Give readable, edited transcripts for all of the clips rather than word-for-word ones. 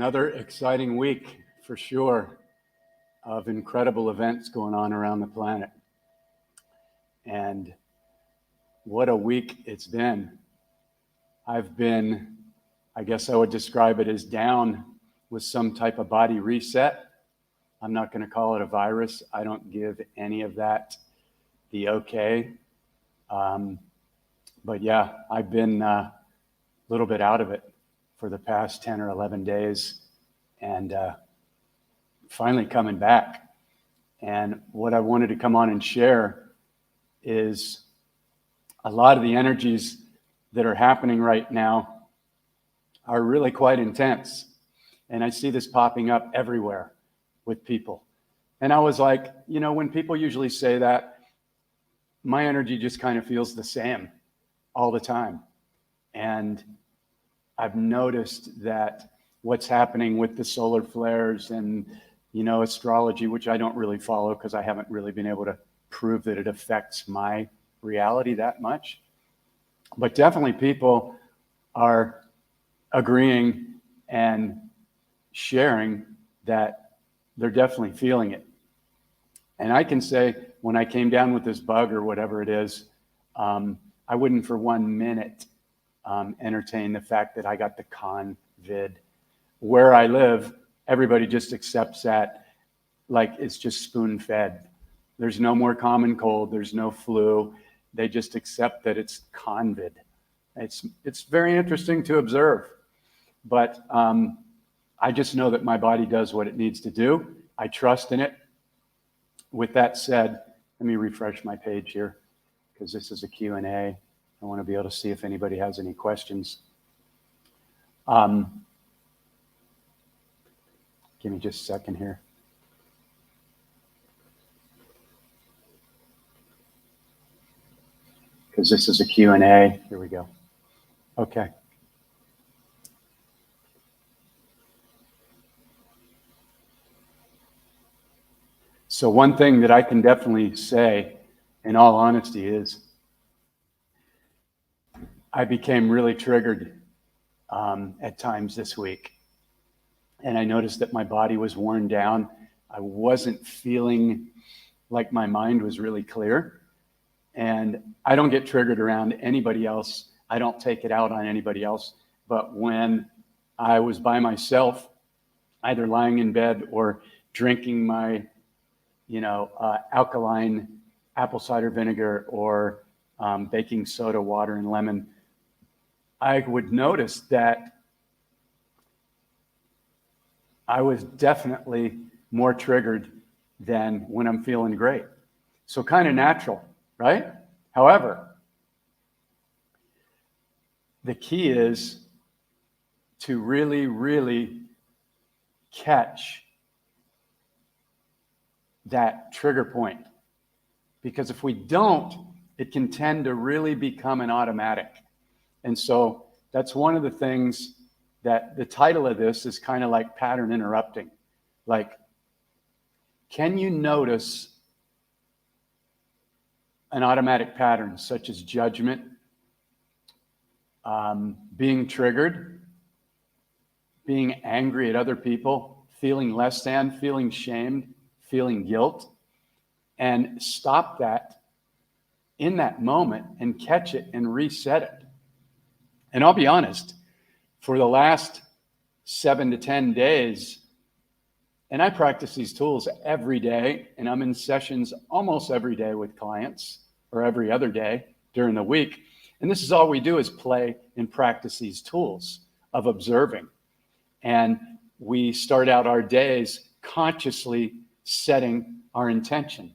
Another exciting week for sure of incredible events going on around the planet. And what a week it's been. I've been, I guess I would describe it as down with some type of body reset. I'm not going to call it a virus. I don't give any of that the okay. But yeah, I've been a little bit out of it for the past 10 or 11 days and finally coming back. And what I wanted to come on and share is a lot of the energies that are happening right now are really quite intense. And I see this popping up everywhere with people. And I was like, you know, when people usually say that, my energy just kind of feels the same all the time. And I've noticed that what's happening with the solar flares and, you know, astrology, which I don't really follow because I haven't really been able to prove that it affects my reality that much. But definitely people are agreeing and sharing that they're definitely feeling it. And I can say when I came down with this bug or whatever it is, I wouldn't for 1 minute entertain the fact that I got the COVID. Where I live, everybody just accepts that like it's just spoon-fed. There's no more common cold. There's no flu. They just accept that it's COVID. It's very interesting to observe. But I just know that my body does what it needs to do. I trust in it. With that said, let me refresh my page here because this is a Q&A. I want to be able to see if anybody has any questions. Give me just a second here. Because this is a Q&A. Here we go. Okay. So one thing that I can definitely say, in all honesty, is I became really triggered at times this week. And I noticed that my body was worn down. I wasn't feeling like my mind was really clear. And I don't get triggered around anybody else. I don't take it out on anybody else. But when I was by myself, either lying in bed or drinking my, alkaline apple cider vinegar or baking soda, water, and lemon, I would notice that I was definitely more triggered than when I'm feeling great. So kind of natural, right? However, the key is to really, really catch that trigger point. Because if we don't, it can tend to really become an automatic. And so that's one of the things that the title of this is kind of like pattern interrupting. Like, can you notice an automatic pattern such as judgment, being triggered, being angry at other people, feeling less than, feeling shamed, feeling guilt, and stop that in that moment and catch it and reset it. And I'll be honest, for the last 7 to 10 days, and I practice these tools every day, and I'm in sessions almost every day with clients, or every other day during the week. And this is all we do is play and practice these tools of observing. And we start out our days consciously setting our intention.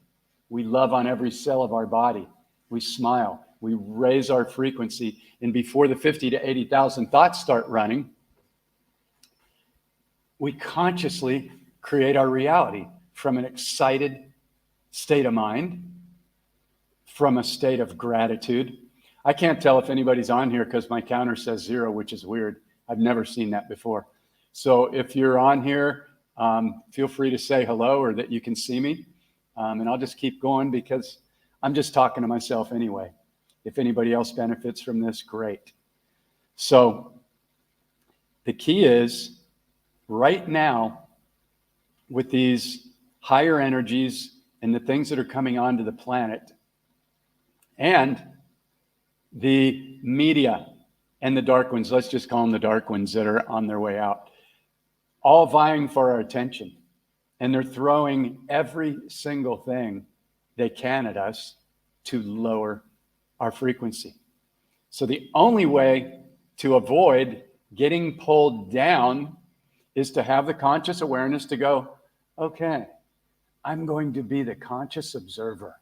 We love on every cell of our body. We smile. We raise our frequency. And before the 50 to 80,000 thoughts start running, we consciously create our reality from an excited state of mind, from a state of gratitude. I can't tell if anybody's on here because my counter says 0, which is weird. I've never seen that before. So if you're on here, feel free to say hello or that you can see me. And I'll just keep going because I'm just talking to myself anyway. If anybody else benefits from this, great. So the key is right now, with these higher energies and the things that are coming onto the planet, and the media and the dark ones, let's just call them the dark ones that are on their way out, all vying for our attention. And they're throwing every single thing they can at us to lower our frequency. So the only way to avoid getting pulled down is to have the conscious awareness to go, okay, I'm going to be the conscious observer.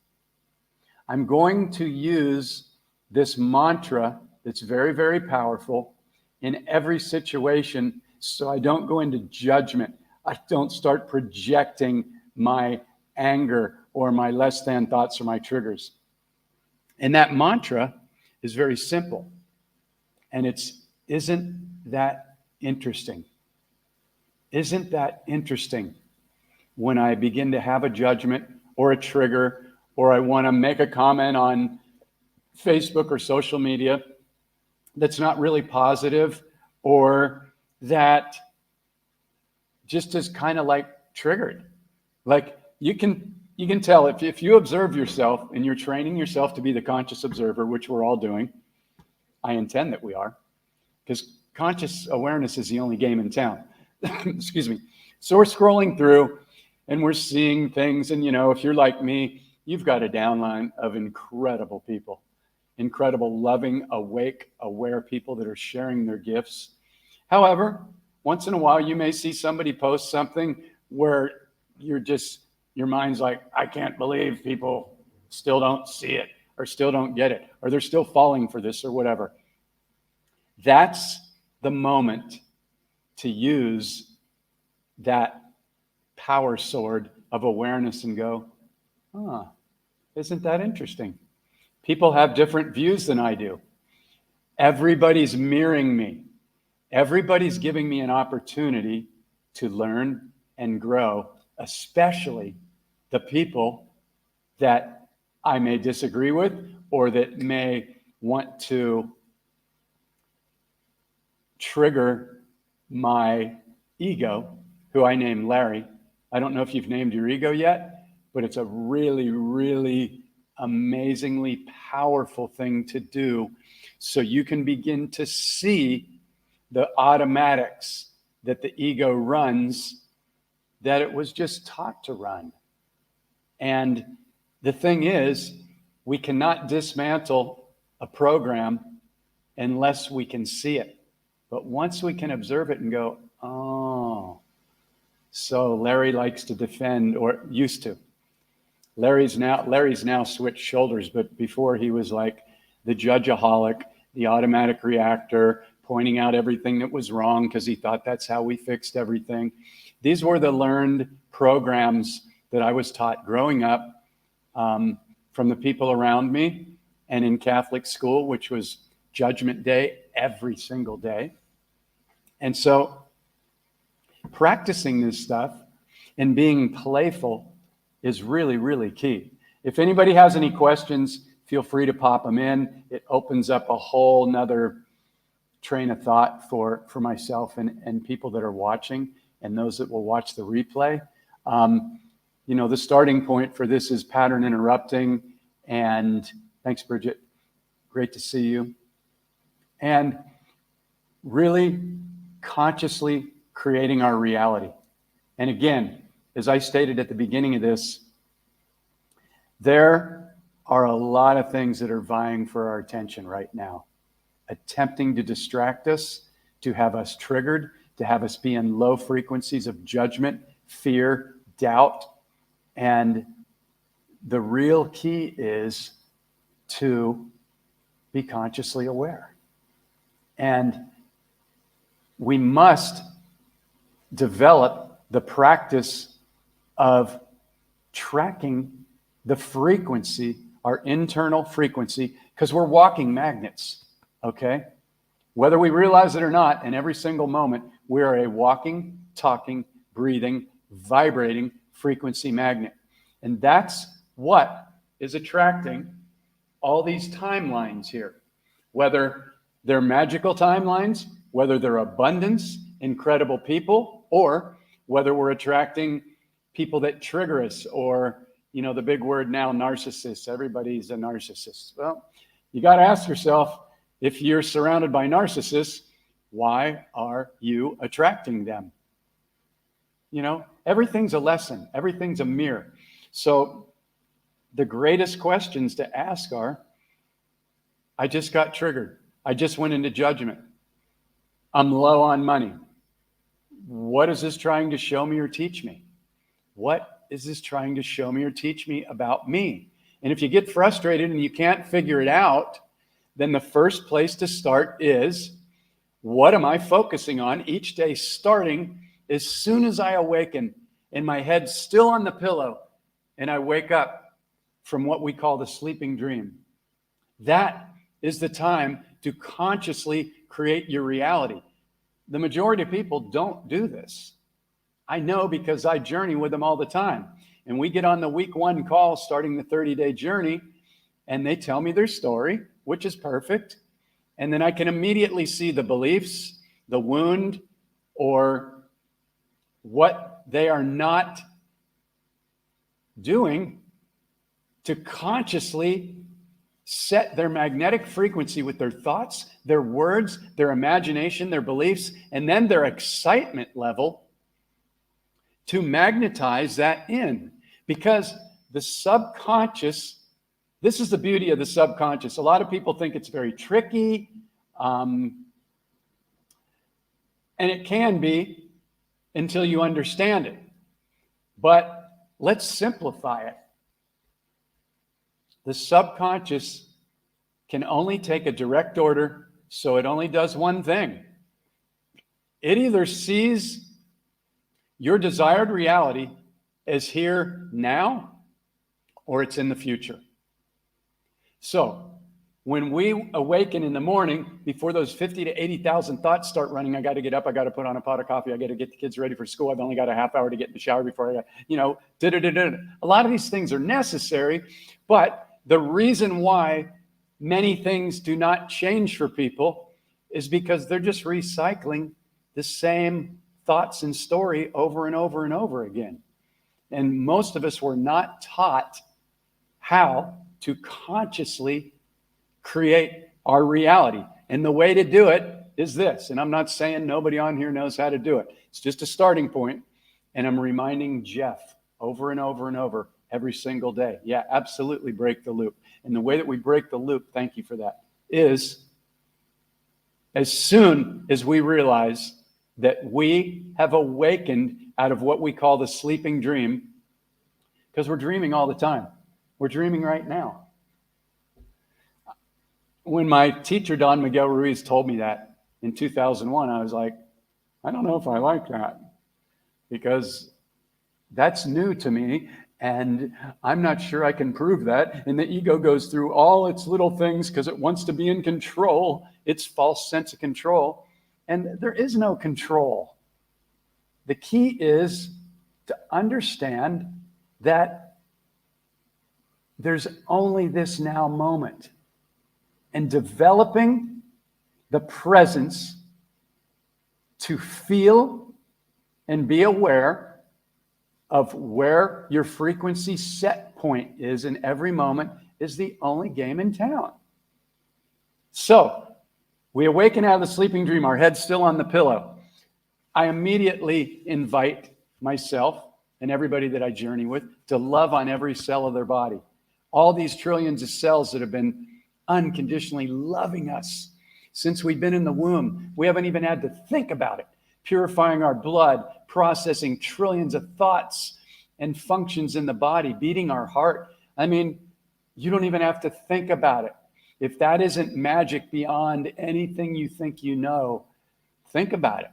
I'm going to use this mantra that's very, very powerful in every situation so I don't go into judgment. I don't start projecting my anger or my less than thoughts or my triggers. And that mantra is very simple. And isn't that interesting? Isn't that interesting when I begin to have a judgment or a trigger, or I want to make a comment on Facebook or social media that's not really positive, or that just is kind of like triggered? Like you can tell if you observe yourself and you're training yourself to be the conscious observer, which we're all doing. I intend that we are, because conscious awareness is the only game in town. Excuse me. So we're scrolling through and we're seeing things. And, if you're like me, you've got a downline of incredible people, incredible, loving, awake, aware people that are sharing their gifts. However, once in a while, you may see somebody post something where your mind's like, I can't believe people still don't see it, or still don't get it, or they're still falling for this, or whatever. That's the moment to use that power sword of awareness and go, isn't that interesting? People have different views than I do. Everybody's mirroring me. Everybody's giving me an opportunity to learn and grow, especially the people that I may disagree with or that may want to trigger my ego, who I named Larry. I don't know if you've named your ego yet, but it's a really, really amazingly powerful thing to do, so you can begin to see the automatics that the ego runs, that it was just taught to run. And the thing is, we cannot dismantle a program unless we can see it. But once we can observe it and go, oh, so Larry likes to defend, or used to. Larry's now switched shoulders, but before he was like the judgeaholic, the automatic reactor, pointing out everything that was wrong because he thought that's how we fixed everything. These were the learned programs that I was taught growing up from the people around me, and in Catholic school, which was Judgment Day every single day. And so practicing this stuff and being playful is really, really key. If anybody has any questions, feel free to pop them in. It opens up a whole nother train of thought for myself and people that are watching, and those that will watch the replay. The starting point for this is pattern interrupting. And thanks, Bridget. Great to see you. And really consciously creating our reality. And again, as I stated at the beginning of this, there are a lot of things that are vying for our attention right now, attempting to distract us, to have us triggered, to have us be in low frequencies of judgment, fear, doubt. And the real key is to be consciously aware. And we must develop the practice of tracking the frequency, our internal frequency, because we're walking magnets, okay? Whether we realize it or not, in every single moment, we are a walking, talking, breathing, vibrating frequency magnet. And that's what is attracting all these timelines here, whether they're magical timelines, whether they're abundance, incredible people, or whether we're attracting people that trigger us, or, the big word now, narcissists. Everybody's a narcissist. Well, you got to ask yourself, if you're surrounded by narcissists, why are you attracting them? Everything's a lesson. Everything's a mirror. So the greatest questions to ask are, I just got triggered. I just went into judgment. I'm low on money. What is this trying to show me or teach me? What is this trying to show me or teach me about me? And if you get frustrated and you can't figure it out, then the first place to start is, what am I focusing on each day, starting as soon as I awaken and my head's still on the pillow and I wake up from what we call the sleeping dream? That is the time to consciously create your reality. The majority of people don't do this. I know, because I journey with them all the time. And we get on the week 1 call starting the 30-day journey, and they tell me their story, which is perfect. And then I can immediately see the beliefs, the wound, or what they are not doing to consciously set their magnetic frequency with their thoughts, their words, their imagination, their beliefs, and then their excitement level to magnetize that in. Because the subconscious, this is the beauty of the subconscious. A lot of people think it's very tricky, and it can be until you understand it. But let's simplify it. The subconscious can only take a direct order, so it only does one thing. It either sees your desired reality as here now, or it's in the future. So when we awaken in the morning, before those 50 to 80,000 thoughts start running, I got to get up, I got to put on a pot of coffee, I got to get the kids ready for school, I've only got a half hour to get in the shower before I got, A lot of these things are necessary, but the reason why many things do not change for people is because they're just recycling the same thoughts and story over and over and over again. And most of us were not taught how to consciously create our reality. And the way to do it is this. And I'm not saying nobody on here knows how to do it. It's just a starting point. And I'm reminding Jeff over and over and over every single day. Yeah, absolutely break the loop. And the way that we break the loop, thank you for that, is as soon as we realize that we have awakened out of what we call the sleeping dream, because we're dreaming all the time. We're dreaming right now. When my teacher, Don Miguel Ruiz, told me that in 2001, I was like, I don't know if I like that, because that's new to me, and I'm not sure I can prove that. And the ego goes through all its little things because it wants to be in control, its false sense of control. And there is no control. The key is to understand that there's only this now moment. And developing the presence to feel and be aware of where your frequency set point is in every moment is the only game in town. So, we awaken out of the sleeping dream, our head's still on the pillow. I immediately invite myself and everybody that I journey with to love on every cell of their body. All these trillions of cells that have been unconditionally loving us since we've been in the womb. We haven't even had to think about it. Purifying our blood, processing trillions of thoughts and functions in the body, beating our heart. I mean, you don't even have to think about it. If that isn't magic beyond anything you think you know, think about it.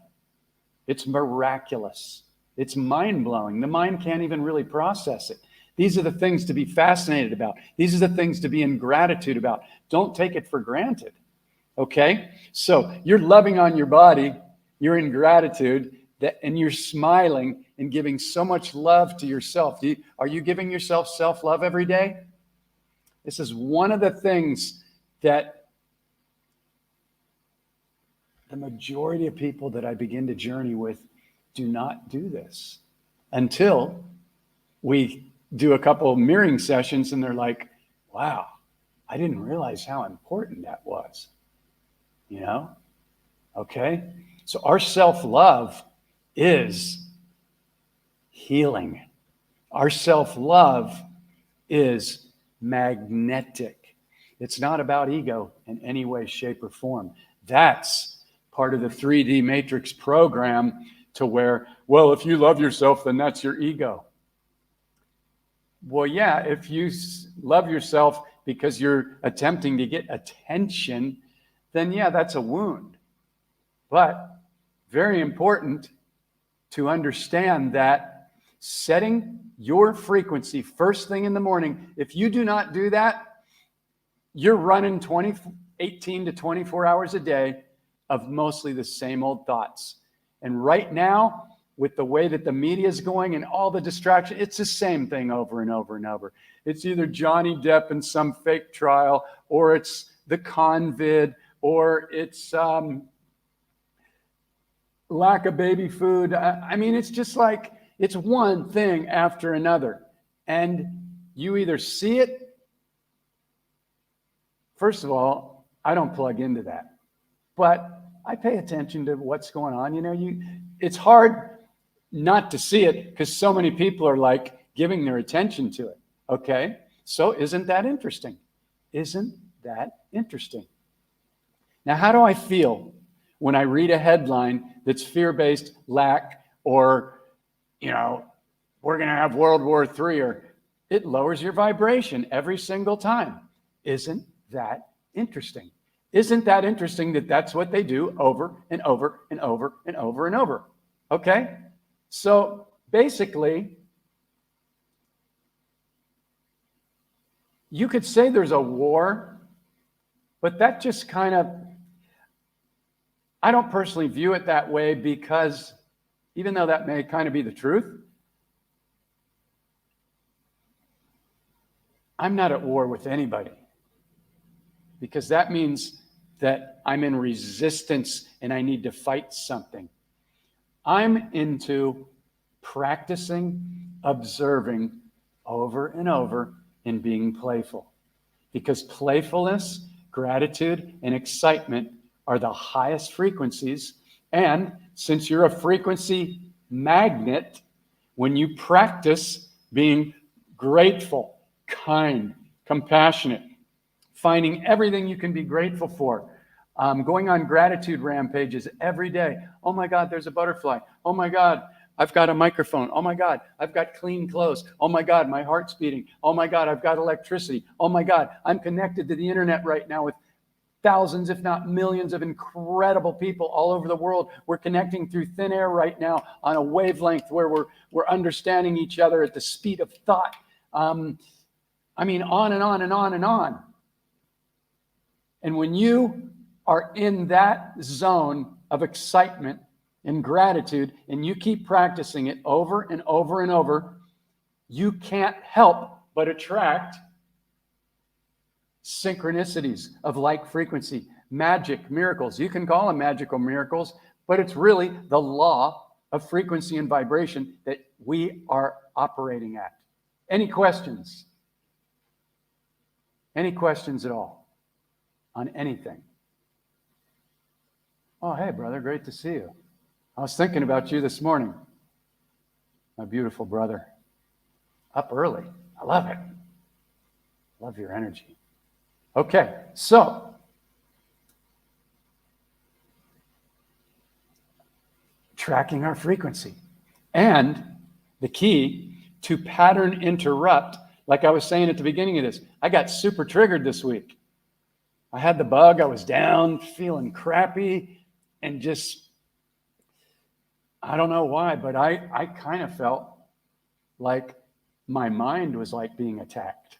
It's miraculous. It's mind-blowing. The mind can't even really process it. These are the things to be fascinated about. These are the things to be in gratitude about. Don't take it for granted. Okay? So you're loving on your body, you're in gratitude, and you're smiling and giving so much love to yourself. Are you giving yourself self-love every day? This is one of the things that the majority of people that I begin to journey with do not do this until we do a couple of mirroring sessions and they're like, wow, I didn't realize how important that was. You know? Okay? So our self-love is healing. Our self-love is magnetic. It's not about ego in any way, shape, or form. That's part of the 3D matrix program to where, well, if you love yourself, then that's your ego. Well, yeah, if you love yourself because you're attempting to get attention, then yeah, that's a wound. But very important to understand that setting your frequency first thing in the morning, if you do not do that, you're running 18 to 24 hours a day of mostly the same old thoughts. And right now, with the way that the media is going and all the distraction, it's the same thing over and over and over. It's either Johnny Depp in some fake trial, or it's the COVID, or it's lack of baby food. I mean, it's just like, it's one thing after another. And you either see it. First of all, I don't plug into that, but I pay attention to what's going on. You know, it's hard not to see it because so many people are like giving their attention to it. Okay. So isn't that interesting? Isn't that interesting? Now, how do I feel when I read a headline that's fear-based, lack, or, you know, we're going to have World War III, or it lowers your vibration every single time? Isn't that interesting? Isn't that interesting that that's what they do over and over and over and over and over? Okay? So basically, you could say there's a war, but that just kind of, I don't personally view it that way, because even though that may kind of be the truth, I'm not at war with anybody, because that means that I'm in resistance and I need to fight something. I'm into practicing, observing over and over, and being playful, because playfulness, gratitude, and excitement are the highest frequencies. And since you're a frequency magnet, when you practice being grateful, kind, compassionate, finding everything you can be grateful for, going on gratitude rampages every day. Oh my God, there's a butterfly. Oh my God, I've got a microphone. Oh my God, I've got clean clothes. Oh my God, my heart's beating. Oh my God, I've got electricity. Oh my God, I'm connected to the internet right now with thousands, if not millions, of incredible people all over the world. We're connecting through thin air right now on a wavelength where we're understanding each other at the speed of thought. I mean, on and on and on and on. And when you are in that zone of excitement and gratitude, and you keep practicing it over and over and over, you can't help but attract synchronicities of like frequency, magic, miracles. You can call them magical miracles, but it's really the law of frequency and vibration that we are operating at. Any questions? Any questions at all on anything? Oh, hey, brother, great to see you. I was thinking about you this morning. My beautiful brother. Up early. I love it. Love your energy. Okay, so tracking our frequency. And the key to pattern interrupt, like I was saying at the beginning of this, I got super triggered this week. I had the bug. I was down, feeling crappy, and just, I don't know why, but I kind of felt like my mind was like being attacked.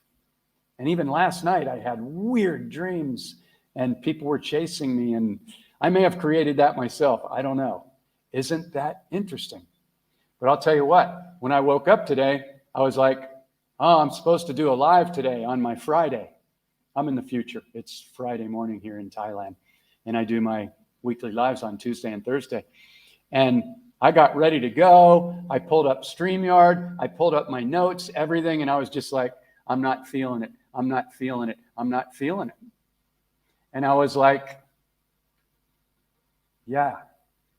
And even last night, I had weird dreams and people were chasing me, and I may have created that myself. I don't know. Isn't that interesting? But I'll tell you what, when I woke up today, I was like, oh, I'm supposed to do a live today on my Friday. I'm in the future. It's Friday morning here in Thailand, and I do my weekly lives on Tuesday and Thursday. And I got ready to go. I pulled up StreamYard. I pulled up my notes, everything. And I was just like, I'm not feeling it. I'm not feeling it. I'm not feeling it. And I was like, yeah,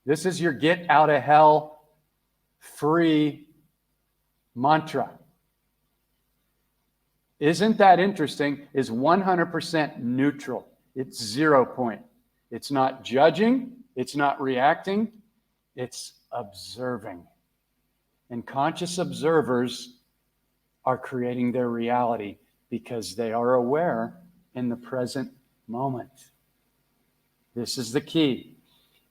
this is your get out of hell free mantra. Isn't that interesting? Is 100% neutral. It's 0 point. It's not judging. It's not reacting. It's observing. And conscious observers are creating their reality because they are aware in the present moment. This is the key.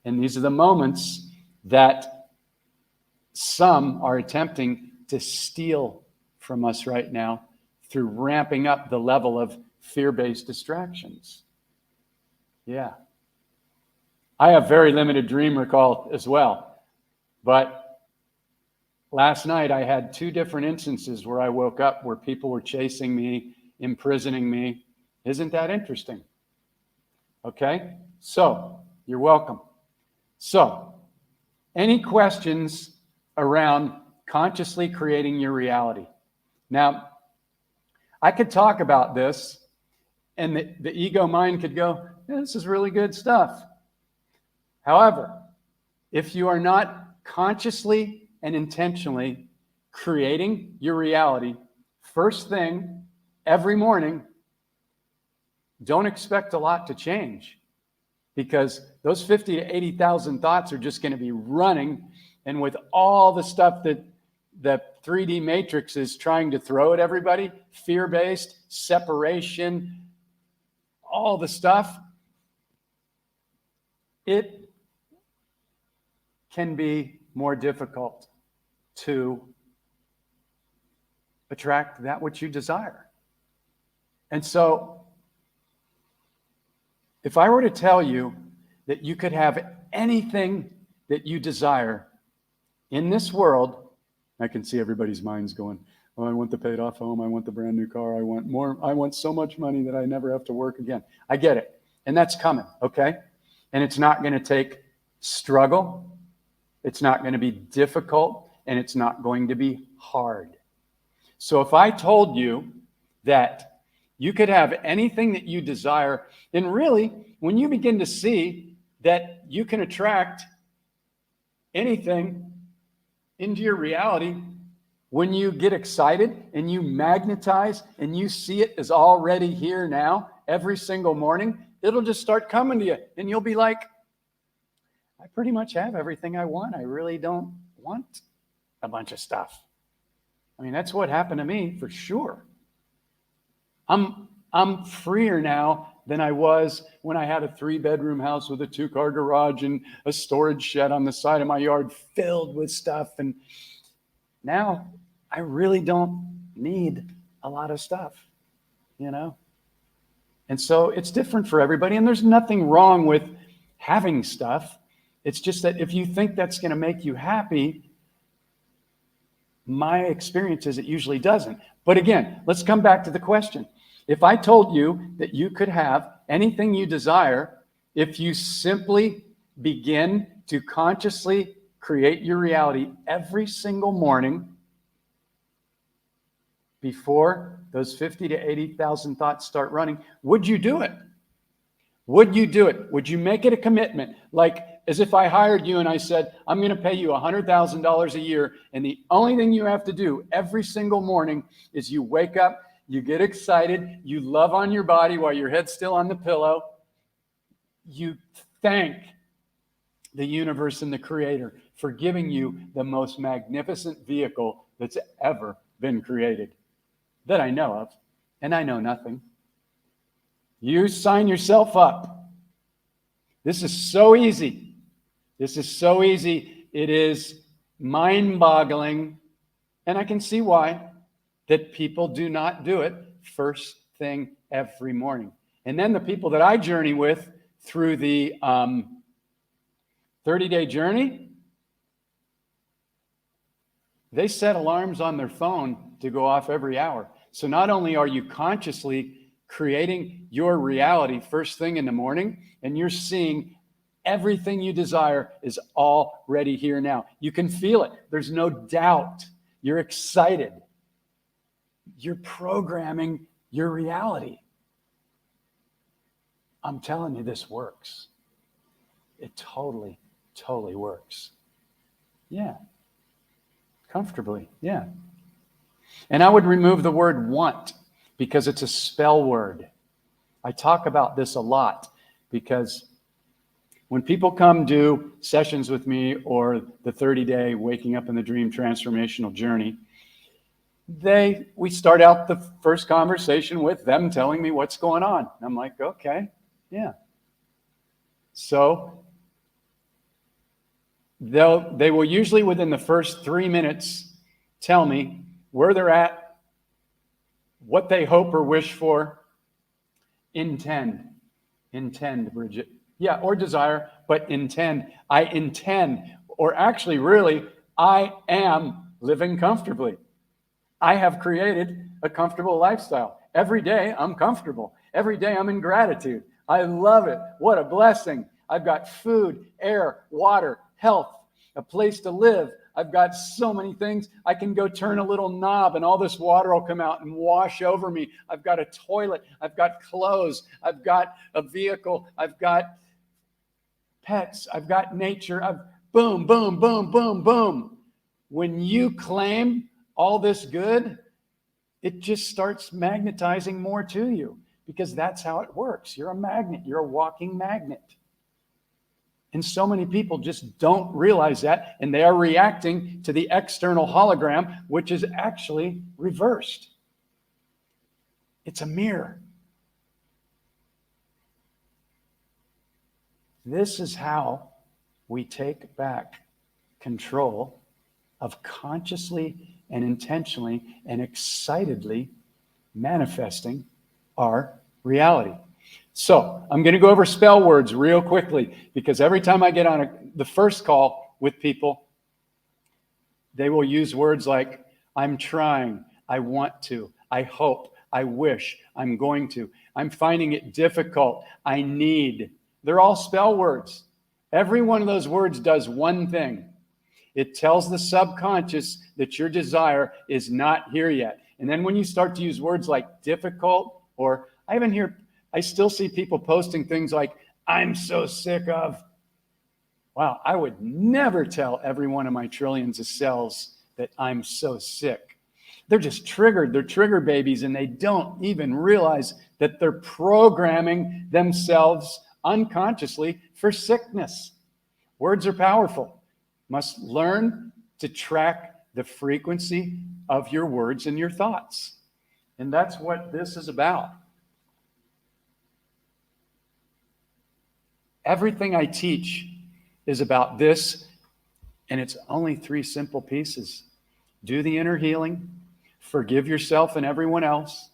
And these are the moments that some are attempting to steal from us right now through ramping up the level of fear-based distractions. Yeah. I have very limited dream recall as well. But last night I had 2 different instances where I woke up where people were chasing me, imprisoning me. Isn't that interesting? Okay? So, you're welcome. So, any questions around consciously creating your reality? Now, I could talk about this, and the ego mind could go, yeah, this is really good stuff. However, if you are not consciously and intentionally creating your reality, first thing, every morning, don't expect a lot to change. Because those 50 to 80,000 thoughts are just going to be running. And with all the stuff that the 3D matrix is trying to throw at everybody, fear-based, separation, all the stuff, it can be more difficult to attract that which you desire. And so, if I were to tell you that you could have anything that you desire in this world, I can see everybody's minds going, oh, I want the paid off home. I want the brand new car. I want more. I want so much money that I never have to work again. I get it. And that's coming, okay? And it's not going to take struggle. It's not going to be difficult. And it's not going to be hard. So if I told you that you could have anything that you desire, then really, when you begin to see that you can attract anything into your reality, when you get excited and you magnetize and you see it as already here now, every single morning, it'll just start coming to you. And you'll be like, I pretty much have everything I want. I really don't want a bunch of stuff. I mean, that's what happened to me for sure. I'm freer now than I was when I had a 3-bedroom house with a 2-car garage and a storage shed on the side of my yard filled with stuff. And now I really don't need a lot of stuff, you know? And so it's different for everybody. And there's nothing wrong with having stuff. It's just that if you think that's going to make you happy, my experience is it usually doesn't. But again, let's come back to the question. If I told you that you could have anything you desire, if you simply begin to consciously create your reality every single morning before those 50 to 80,000 thoughts start running, would you do it? Would you do it? Would you make it a commitment? Like as if I hired you and I said, I'm going to pay you $100,000 a year. And the only thing you have to do every single morning is you wake up, you get excited, you love on your body while your head's still on the pillow. You thank the universe and the creator for giving you the most magnificent vehicle that's ever been created that I know of. And I know nothing. You sign yourself up. This is so easy. This is so easy. It is mind-boggling. And I can see why that people do not do it first thing every morning. And then the people that I journey with through the 30-day journey, they set alarms on their phone to go off every hour. So not only are you consciously creating your reality first thing in the morning, and you're seeing Everything you desire is already here now. You can feel it. There's no doubt. You're excited. You're programming your reality. I'm telling you, this works. It totally, totally works. Yeah. Comfortably. Yeah. And I would remove the word want because it's a spell word. I talk about this a lot because when people come do sessions with me or the 30-day Waking Up in the Dream transformational journey, we start out the first conversation with them telling me what's going on. And I'm like, okay, yeah. So they will usually within the first 3 minutes tell me where they're at, what they hope or wish for. Intend, Bridget. Yeah, or desire, but intend. I intend, or actually, really, I am living comfortably. I have created a comfortable lifestyle. Every day, I'm comfortable. Every day, I'm in gratitude. I love it. What a blessing. I've got food, air, water, health, a place to live. I've got so many things. I can go turn a little knob and all this water will come out and wash over me. I've got a toilet. I've got clothes. I've got a vehicle. I've got pets. I've got nature. Boom, boom, boom, boom, boom. When you claim all this good, it just starts magnetizing more to you because that's how it works. You're a magnet. You're a walking magnet. And so many people just don't realize that, and they are reacting to the external hologram, which is actually reversed. It's a mirror. This is how we take back control of consciously and intentionally and excitedly manifesting our reality. So I'm going to go over spell words real quickly because every time I get on the first call with people, they will use words like, I'm trying, I want to, I hope, I wish, I'm going to, I'm finding it difficult, I need. They're all spell words. Every one of those words does one thing. It tells the subconscious that your desire is not here yet. And then when you start to use words like difficult, or I still see people posting things like, I'm so sick of. Wow, I would never tell every one of my trillions of cells that I'm so sick. They're just triggered. They're trigger babies, and they don't even realize that they're programming themselves unconsciously for sickness. Words are powerful. Must learn to track the frequency of your words and your thoughts. And that's what this is about. Everything I teach is about this, and it's only 3 simple pieces. Do the inner healing, forgive yourself and everyone else,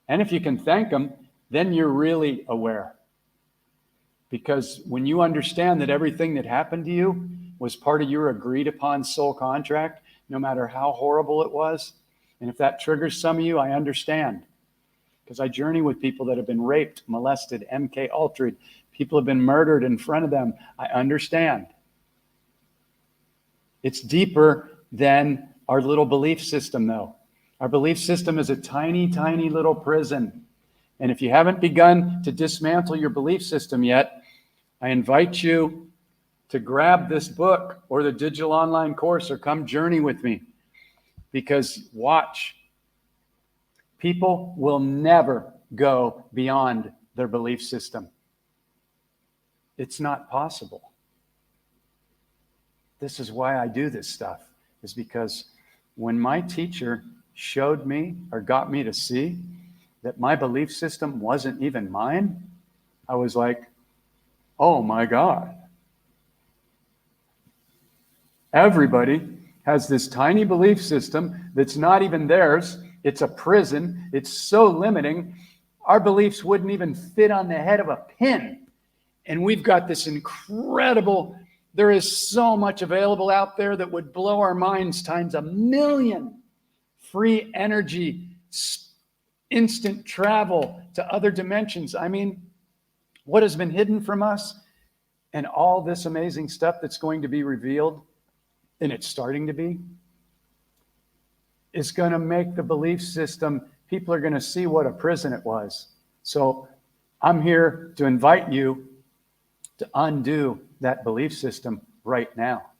and if you can thank them, then you're really aware. Because when you understand that everything that happened to you was part of your agreed upon soul contract, no matter how horrible it was, and if that triggers some of you, I understand. Because I journey with people that have been raped, molested, MK Ultra'd. People have been murdered in front of them. I understand. It's deeper than our little belief system, though. Our belief system is a tiny, tiny little prison. And if you haven't begun to dismantle your belief system yet, I invite you to grab this book or the digital online course or come journey with me. Because watch, people will never go beyond their belief system. It's not possible. This is why I do this stuff, is because when my teacher showed me or got me to see that my belief system wasn't even mine, I was like, oh my God. Everybody has this tiny belief system that's not even theirs. It's a prison. It's so limiting. Our beliefs wouldn't even fit on the head of a pin. And we've got this incredible, there is so much available out there that would blow our minds times 1,000,000. Free energy, instant travel to other dimensions. I mean, what has been hidden from us And all this amazing stuff that's going to be revealed, and it's starting to be, is going to make the belief system, people are going to see what a prison it was. So I'm here to invite you to undo that belief system right now.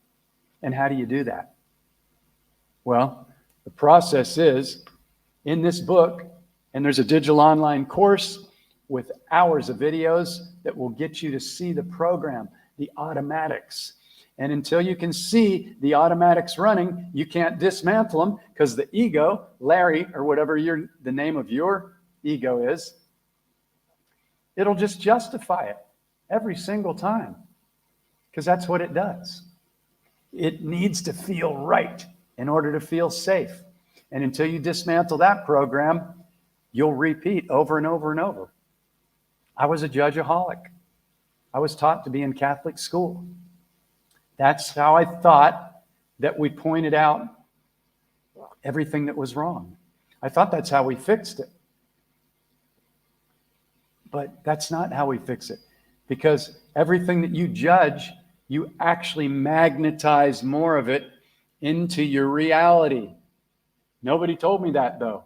And how do you do that? Well, the process is in this book, and there's a digital online course with hours of videos that will get you to see the program, the automatics. And until you can see the automatics running, you can't dismantle them, because the ego, Larry, or whatever the name of your ego is, it'll just justify it every single time, because that's what it does. It needs to feel right in order to feel safe. And until you dismantle that program, you'll repeat over and over and over. I was a judgeaholic. I was taught to be in Catholic school. That's how I thought that we pointed out everything that was wrong. I thought that's how we fixed it. But that's not how we fix it. Because everything that you judge, you actually magnetize more of it into your reality. Nobody told me that, though.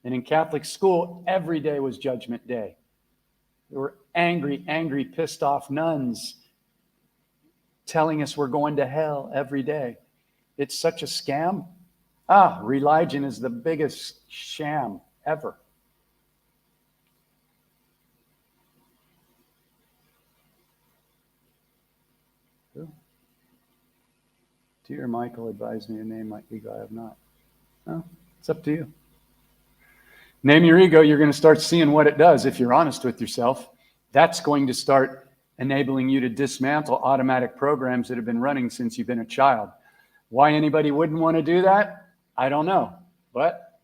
And in Catholic school, every day was Judgment Day. There were angry, pissed off nuns telling us we're going to hell every day. It's such a scam. Religion is the biggest sham ever. Dear Michael advised me to name my ego. I have not. No, it's up to you. Name your ego. You're going to start seeing what it does if you're honest with yourself. That's going to start enabling you to dismantle automatic programs that have been running since you've been a child. Why anybody wouldn't want to do that, I don't know. But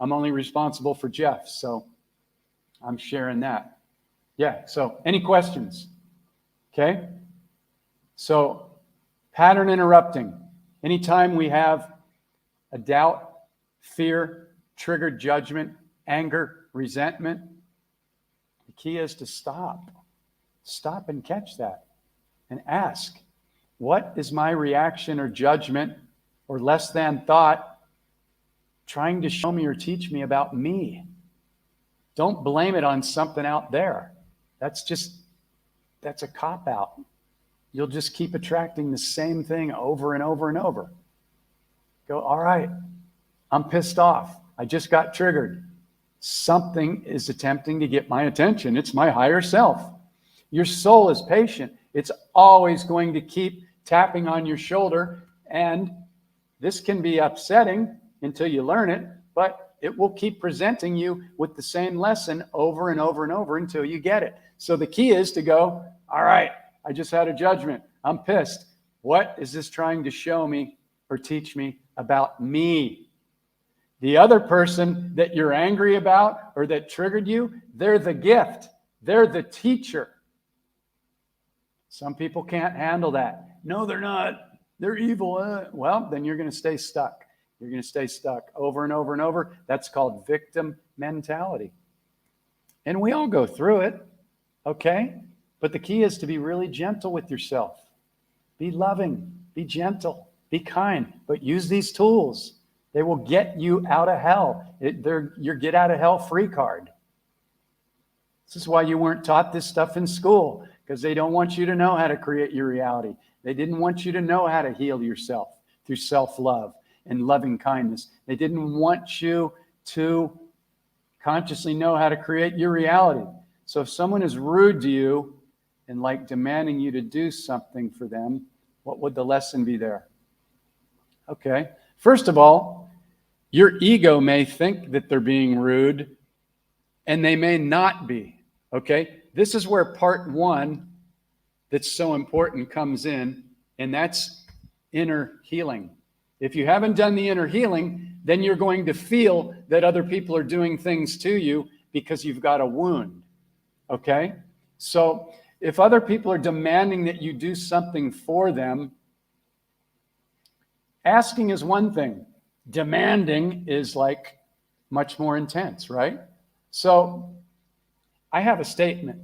I'm only responsible for Jeff, so I'm sharing that. Yeah, so any questions? Okay? So pattern interrupting. Anytime we have a doubt, fear, triggered judgment, anger, resentment, the key is to stop. Stop and catch that and ask, what is my reaction or judgment or less than thought trying to show me or teach me about me? Don't blame it on something out there. That's a cop-out. You'll just keep attracting the same thing over and over and over. Go, all right, I'm pissed off. I just got triggered. Something is attempting to get my attention. It's my higher self. Your soul is patient. It's always going to keep tapping on your shoulder. And this can be upsetting until you learn it, but it will keep presenting you with the same lesson over and over and over until you get it. So the key is to go, all right, I just had a judgment. I'm pissed. What is this trying to show me or teach me about me? The other person that you're angry about or that triggered you, they're the gift. They're the teacher. Some people can't handle that. No, they're not. They're evil. Well, then you're going to stay stuck. You're going to stay stuck over and over and over. That's called victim mentality. And we all go through it, okay? But the key is to be really gentle with yourself. Be loving, be gentle, be kind, but use these tools. They will get you out of hell. They're your get out of hell free card. This is why you weren't taught this stuff in school, because they don't want you to know how to create your reality. They didn't want you to know how to heal yourself through self-love and loving kindness. They didn't want you to consciously know how to create your reality. So if someone is rude to you and like demanding you to do something for them, what would the lesson be there? Okay. First of all, your ego may think that they're being rude, and they may not be. Okay. This is where part one that's so important comes in, and that's inner healing. If you haven't done the inner healing, then you're going to feel that other people are doing things to you because you've got a wound. Okay? So if other people are demanding that you do something for them, asking is one thing. Demanding is like much more intense, right? So I have a statement,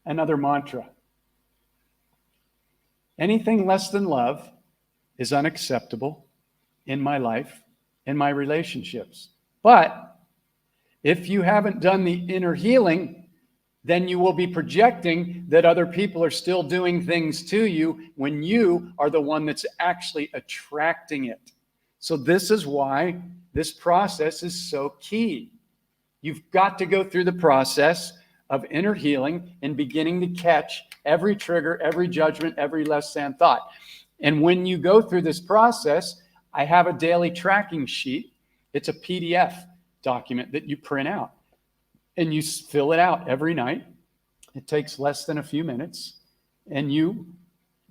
another mantra. Anything less than love is unacceptable in my life, in my relationships. But if you haven't done the inner healing, then you will be projecting that other people are still doing things to you when you are the one that's actually attracting it. So this is why this process is so key. You've got to go through the process of inner healing and beginning to catch every trigger, every judgment, every less than thought. And when you go through this process, I have a daily tracking sheet. It's a PDF document that you print out and you fill it out every night. It takes less than a few minutes, and you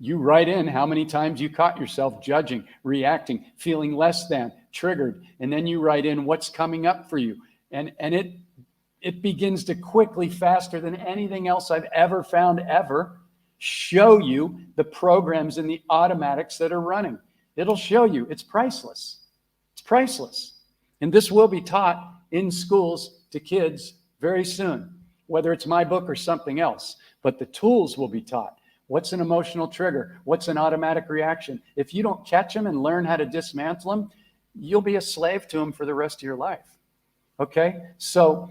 write in how many times you caught yourself judging, reacting, feeling less than, triggered, and then you write in what's coming up for you. And it begins to quickly, faster than anything else I've ever found ever, show you the programs and the automatics that are running. It'll show you. It's priceless. It's priceless. And this will be taught in schools to kids very soon, whether it's my book or something else. But the tools will be taught. What's an emotional trigger? What's an automatic reaction? If you don't catch them and learn how to dismantle them, you'll be a slave to them for the rest of your life. Okay? So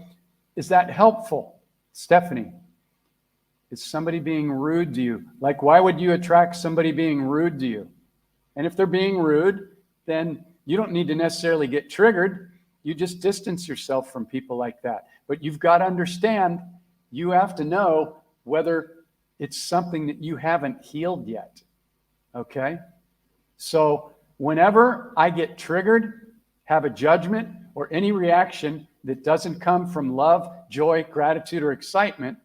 is that helpful? Stephanie, is somebody being rude to you? Like, why would you attract somebody being rude to you? And if they're being rude, then you don't need to necessarily get triggered. You just distance yourself from people like that. But you've got to understand, you have to know whether it's something that you haven't healed yet. Okay? So whenever I get triggered, have a judgment, or any reaction that doesn't come from love, joy, gratitude, or excitement,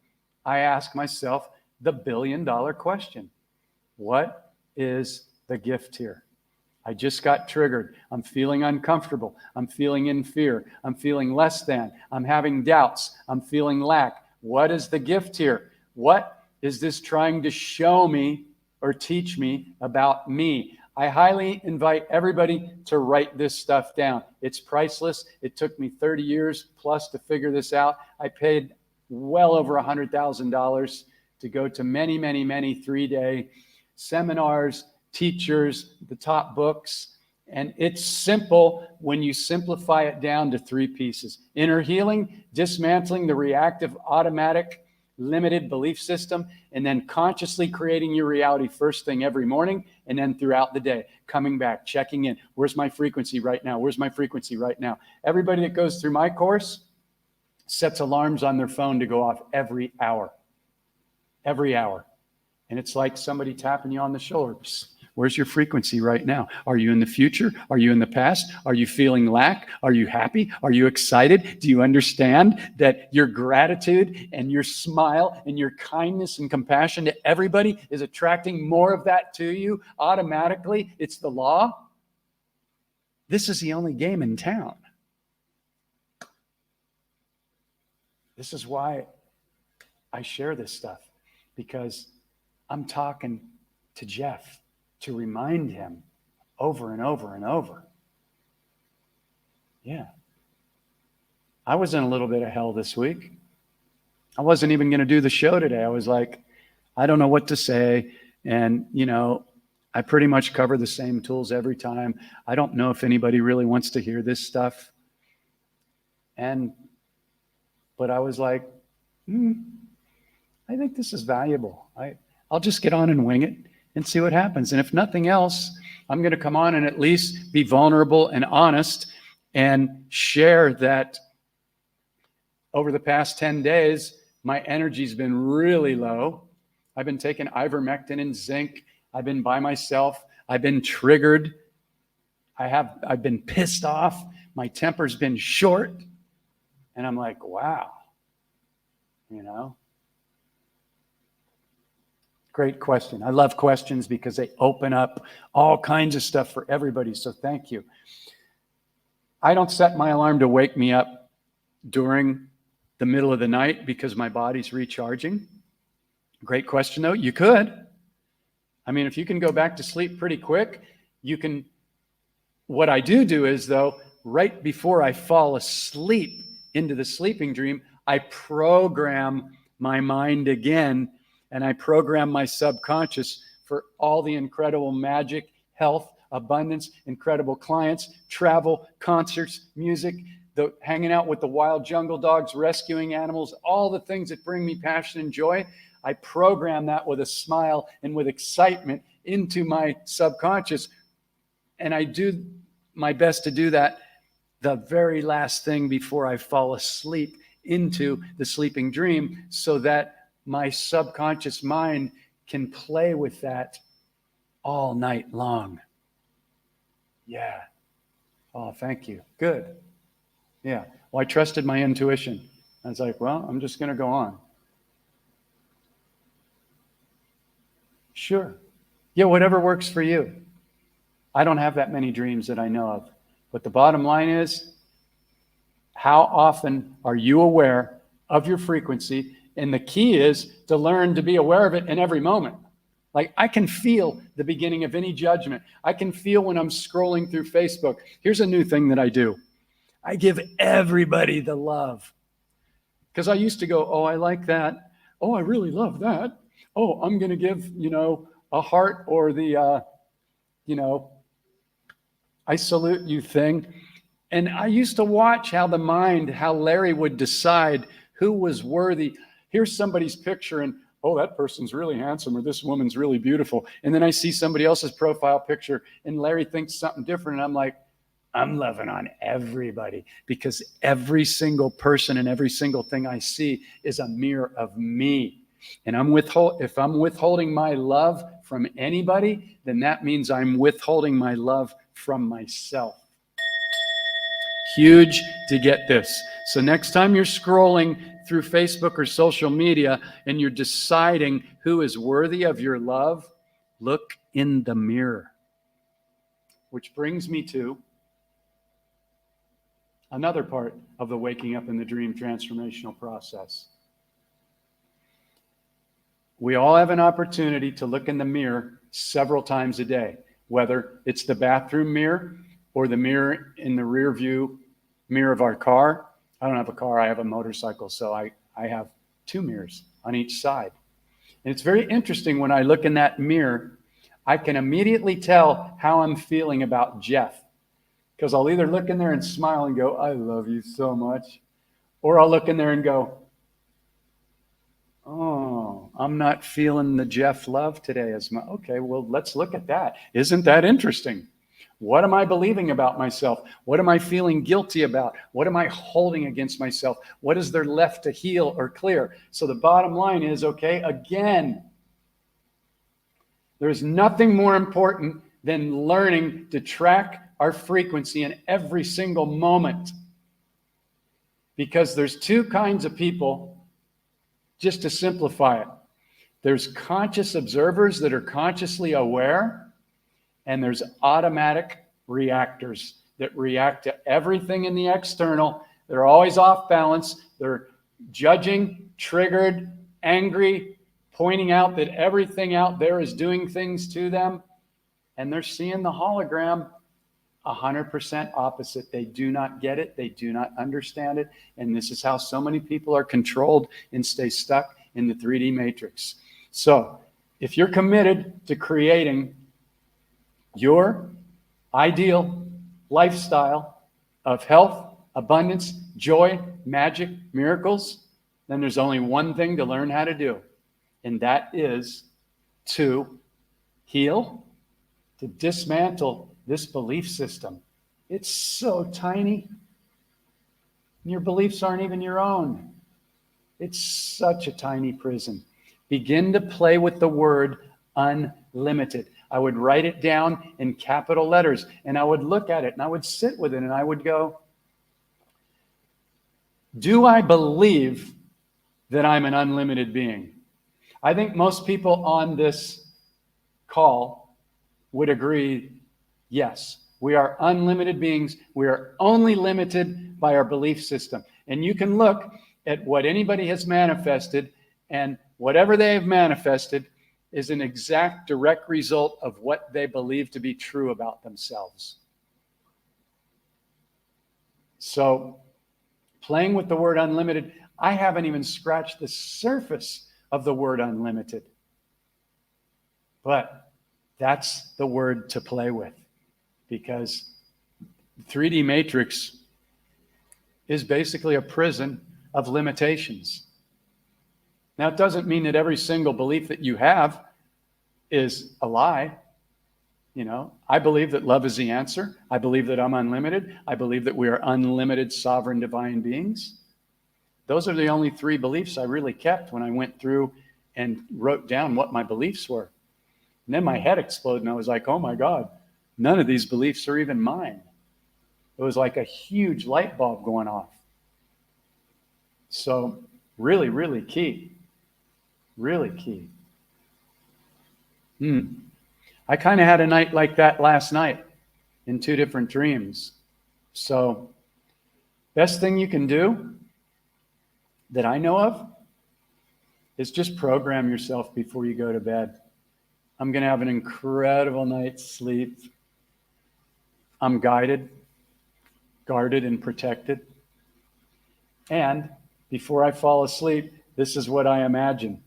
I ask myself the billion-dollar question. What is the gift here? I just got triggered. I'm feeling uncomfortable. I'm feeling in fear. I'm feeling less than. I'm having doubts. I'm feeling lack. What is the gift here? What is this trying to show me or teach me about me? I highly invite everybody to write this stuff down. It's priceless. It took me 30 years plus to figure this out. I paid well over $100,000 to go to many, many, many 3-day seminars, teachers, the top books. And it's simple when you simplify it down to 3 pieces. Inner healing, dismantling the reactive, automatic, limited belief system, and then consciously creating your reality first thing every morning, and then throughout the day, coming back, checking in. Where's my frequency right now? Where's my frequency right now? Everybody that goes through my course sets alarms on their phone to go off every hour. Every hour. And it's like somebody tapping you on the shoulders. Where's your frequency right now? Are you in the future? Are you in the past? Are you feeling lack? Are you happy? Are you excited? Do you understand that your gratitude and your smile and your kindness and compassion to everybody is attracting more of that to you automatically? It's the law. This is the only game in town. This is why I share this stuff, because I'm talking to Jeff to remind him over and over and over. Yeah. I was in a little bit of hell this week. I wasn't even going to do the show today. I was like, I don't know what to say. And, I pretty much cover the same tools every time. I don't know if anybody really wants to hear this stuff. But I was like, I think this is valuable. I'll just get on and wing it and see what happens. And if nothing else, I'm going to come on and at least be vulnerable and honest and share that over the past 10 days, my energy's been really low. I've been taking ivermectin and zinc. I've been by myself. I've been triggered. I've been pissed off. My temper's been short. And I'm like, wow, Great question. I love questions because they open up all kinds of stuff for everybody. So thank you. I don't set my alarm to wake me up during the middle of the night because my body's recharging. Great question, though. You could. I mean, if you can go back to sleep pretty quick, you can. What I do is, though, right before I fall asleep into the sleeping dream, I program my mind again. And I program my subconscious for all the incredible magic, health, abundance, incredible clients, travel, concerts, music, the hanging out with the wild jungle dogs, rescuing animals, all the things that bring me passion and joy. I program that with a smile and with excitement into my subconscious. And I do my best to do that the very last thing before I fall asleep into the sleeping dream, so that my subconscious mind can play with that all night long. Yeah. Oh, thank you. Good. Yeah. Well, I trusted my intuition. I was like, well, I'm just going to go on. Sure. Yeah, whatever works for you. I don't have that many dreams that I know of. But the bottom line is, how often are you aware of your frequency? And the key is to learn to be aware of it in every moment. Like, I can feel the beginning of any judgment. I can feel when I'm scrolling through Facebook. Here's a new thing that I do. I give everybody the love. Because I used to go, oh, I like that. Oh, I really love that. Oh, I'm going to give, a heart or the, I salute you thing. And I used to watch how Larry would decide who was worthy. Here's somebody's picture and, oh, that person's really handsome, or this woman's really beautiful. And then I see somebody else's profile picture and Larry thinks something different. And I'm like, I'm loving on everybody, because every single person and every single thing I see is a mirror of me. And if I'm withholding my love from anybody, then that means I'm withholding my love from myself. Huge to get this. So next time you're scrolling through Facebook or social media and you're deciding who is worthy of your love, look in the mirror. Which brings me to another part of the waking up in the dream transformational process. We all have an opportunity to look in the mirror several times a day, whether it's the bathroom mirror or the mirror in the rear view mirror of our car. I don't have a car, I have a motorcycle, so I have two mirrors on each side. And it's very interesting, when I look in that mirror, I can immediately tell how I'm feeling about Jeff. Because I'll either look in there and smile and go, I love you so much. Or I'll look in there and go, oh, I'm not feeling the Jeff love today as much. Okay, well, let's look at that. Isn't that interesting? What am I believing about myself? What am I feeling guilty about? What am I holding against myself? What is there left to heal or clear? So the bottom line is, okay, again, there's nothing more important than learning to track our frequency in every single moment. Because there's two kinds of people, just to simplify it. There's conscious observers that are consciously aware, and there's automatic reactors that react to everything in the external. They're always off balance. They're judging, triggered, angry, pointing out that everything out there is doing things to them, and they're seeing the hologram 100% opposite. They do not get it. They do not understand it. And this is how so many people are controlled and stay stuck in the 3D matrix. So if you're committed to creating your ideal lifestyle of health, abundance, joy, magic, miracles, then there's only one thing to learn how to do. And that is to heal, to dismantle this belief system. It's so tiny. Your beliefs aren't even your own. It's such a tiny prison. Begin to play with the word unlimited. I would write it down in capital letters, and I would look at it, and I would sit with it, and I would go, do I believe that I'm an unlimited being? I think most people on this call would agree, yes, we are unlimited beings. We are only limited by our belief system. And you can look at what anybody has manifested, and whatever they have manifested is an exact direct result of what they believe to be true about themselves. So, playing with the word unlimited, I haven't even scratched the surface of the word unlimited. But that's the word to play with, because 3D matrix is basically a prison of limitations. Now, it doesn't mean that every single belief that you have is a lie. You know, I believe that love is the answer. I believe that I'm unlimited. I believe that we are unlimited sovereign divine beings. Those are the only 3 beliefs I really kept when I went through and wrote down what my beliefs were. And then my head exploded and I was like, oh my God, none of these beliefs are even mine. It was like a huge light bulb going off. So really, really key. Really key. I kind of had a night like that last night in 2 different dreams. So best thing you can do that I know of is just program yourself before you go to bed. I'm going to have an incredible night's sleep. I'm guided, guarded, and protected. And before I fall asleep, this is what I imagine.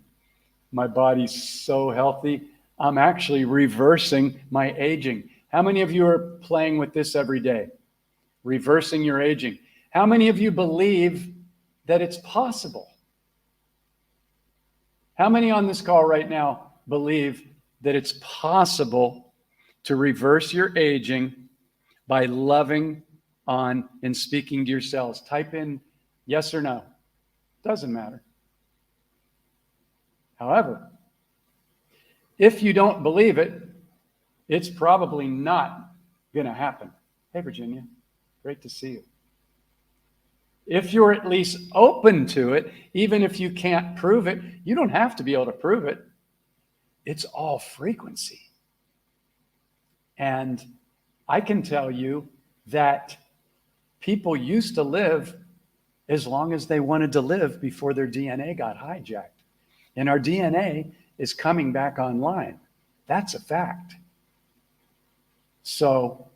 My body's so healthy. I'm actually reversing my aging. How many of you are playing with this every day? Reversing your aging. How many of you believe that it's possible? How many on this call right now believe that it's possible to reverse your aging by loving on and speaking to yourselves? Type in yes or no. Doesn't matter. However, if you don't believe it, it's probably not going to happen. Hey, Virginia, great to see you. If you're at least open to it, even if you can't prove it, you don't have to be able to prove it. It's all frequency. And I can tell you that people used to live as long as they wanted to live before their DNA got hijacked. And our DNA is coming back online. That's a fact. So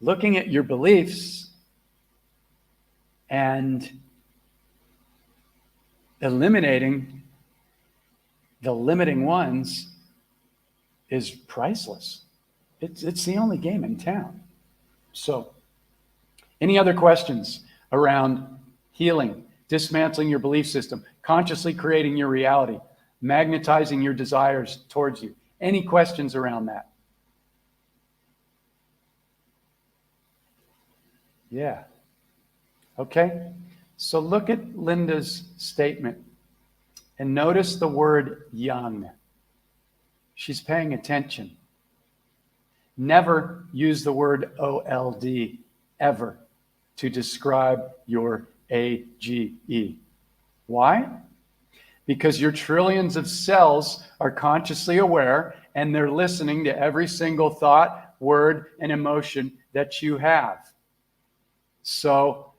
looking at your beliefs and eliminating the limiting ones is priceless. It's the only game in town. So any other questions around healing, dismantling your belief system, consciously creating your reality, magnetizing your desires towards you? Any questions around that? Yeah. Okay. So look at Linda's statement and notice the word young. She's paying attention. Never use the word OLD ever to describe your AGE. Why? Because your trillions of cells are consciously aware and they're listening to every single thought, word, and emotion that you have. So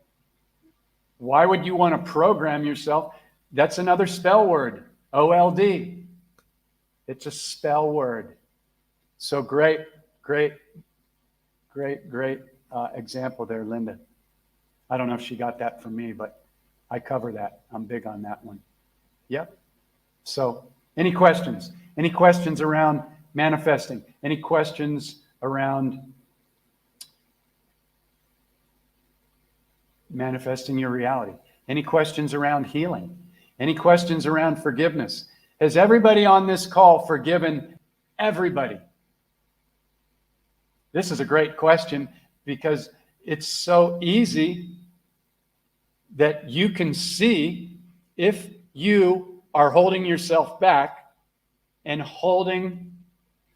why would you want to program yourself? That's another spell word, OLD. It's a spell word. So great example there, Linda. I don't know if she got that from me, but I cover that. I'm big on that one. Yep. So any questions? Any questions around manifesting? Any questions around manifesting your reality? Any questions around healing? Any questions around forgiveness? Has everybody on this call forgiven everybody? This is a great question because it's so easy that you can see if you are holding yourself back and holding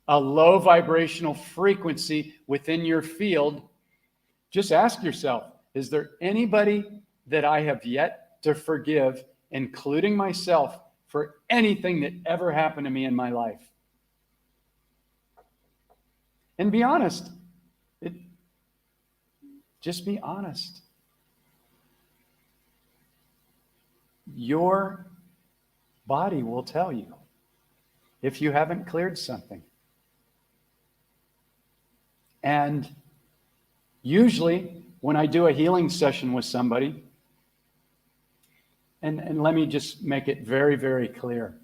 a low vibrational frequency within your field. Just ask yourself, is there anybody that I have yet to forgive, including myself, for anything that ever happened to me in my life? And be honest. Just be honest. Your body will tell you if you haven't cleared something. And usually when I do a healing session with somebody, and let me just make it very, very clear,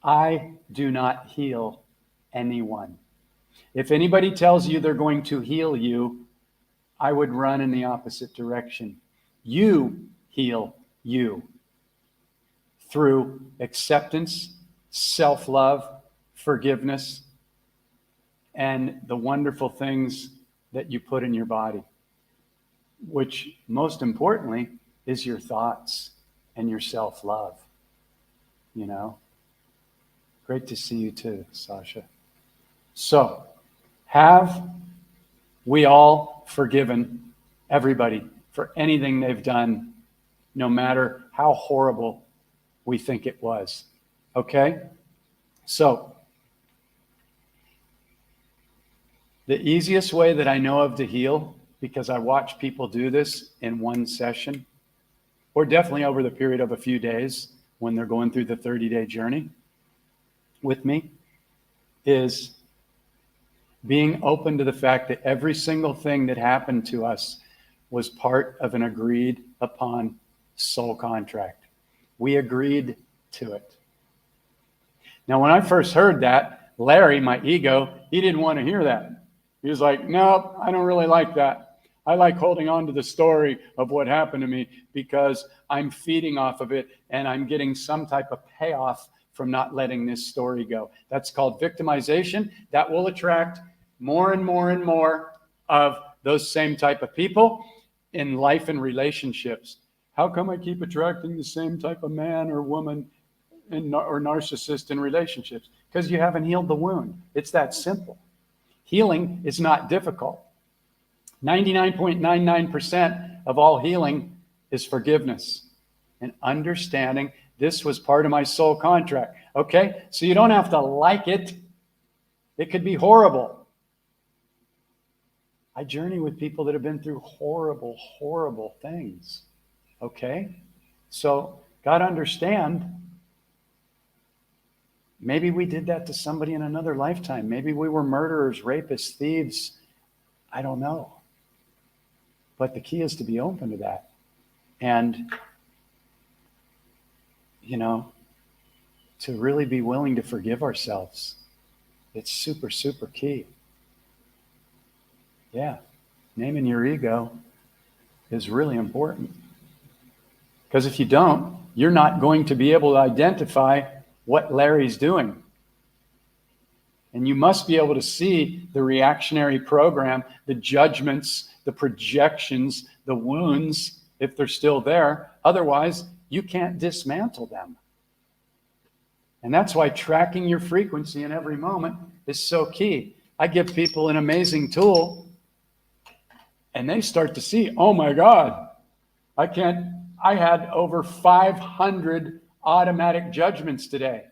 I do not heal anyone. If anybody tells you they're going to heal you, I would run in the opposite direction. You heal you through acceptance, self-love, forgiveness, and the wonderful things that you put in your body, which most importantly is your thoughts and your self-love. You know? Great to see you too, Sasha. So, have we all forgiven everybody for anything they've done, no matter how horrible we think it was? Okay? So, the easiest way that I know of to heal, because I watch people do this in one session, or definitely over the period of a few days when they're going through the 30-day journey with me, is being open to the fact that every single thing that happened to us was part of an agreed upon soul contract. We agreed to it. Now, when I first heard that, Larry, my ego, he didn't want to hear that. He was like, no, I don't really like that. I like holding on to the story of what happened to me because I'm feeding off of it and I'm getting some type of payoff from not letting this story go. That's called victimization. That will attract more and more and more of those same type of people in life and relationships. How come I keep attracting the same type of man or woman or narcissist in relationships? Because you haven't healed the wound. It's that simple. Healing is not difficult. 99.99% of all healing is forgiveness and understanding this was part of my soul contract. Okay? So you don't have to like it. It could be horrible. I journey with people that have been through horrible, horrible things. Okay? So, got to understand, maybe we did that to somebody in another lifetime. Maybe we were murderers, rapists, thieves. I don't know. But the key is to be open to that. And, you know, to really be willing to forgive ourselves. It's super, super key. Yeah. Naming your ego is really important. Because if you don't, you're not going to be able to identify what Larry's doing. And you must be able to see the reactionary program, the judgments, the projections, the wounds, if they're still there. Otherwise, you can't dismantle them. And that's why tracking your frequency in every moment is so key. I give people an amazing tool, and they start to see, oh my God, I had over 500 automatic judgments today.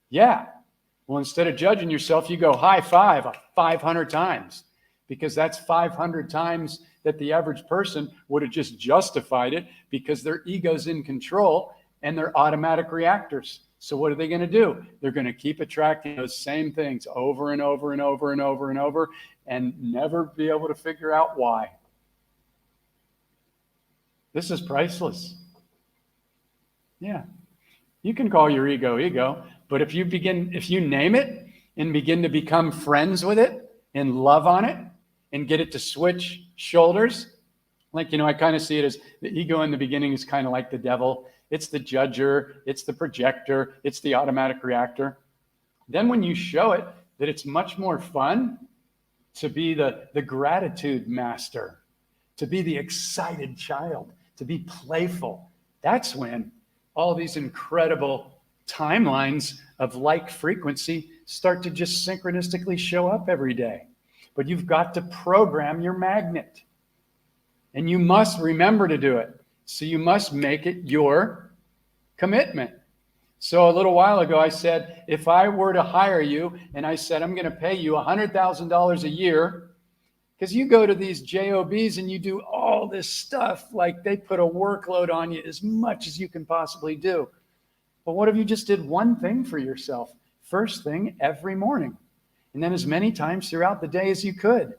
Yeah. Well, instead of judging yourself, you go high five 500 times, because that's 500 times that the average person would have just justified it because their ego's in control and they're automatic reactors. So what are they going to do? They're going to keep attracting those same things over and over and over and over and over and never be able to figure out why. This is priceless. Yeah. You can call your ego, but if you name it and begin to become friends with it and love on it and get it to switch shoulders, like, I kind of see it as the ego in the beginning is kind of like the devil. It's the judger, it's the projector, it's the automatic reactor. Then when you show it that it's much more fun to be the gratitude master, to be the excited child, to be playful, that's when all these incredible timelines of like frequency start to just synchronistically show up every day. But you've got to program your magnet. And you must remember to do it. So you must make it your commitment. So a little while ago, I said, if I were to hire you and I said, I'm going to pay you $100,000 a year, because you go to these JOBs and you do all this stuff, like they put a workload on you as much as you can possibly do. But what if you just did one thing for yourself? First thing every morning. And then as many times throughout the day as you could.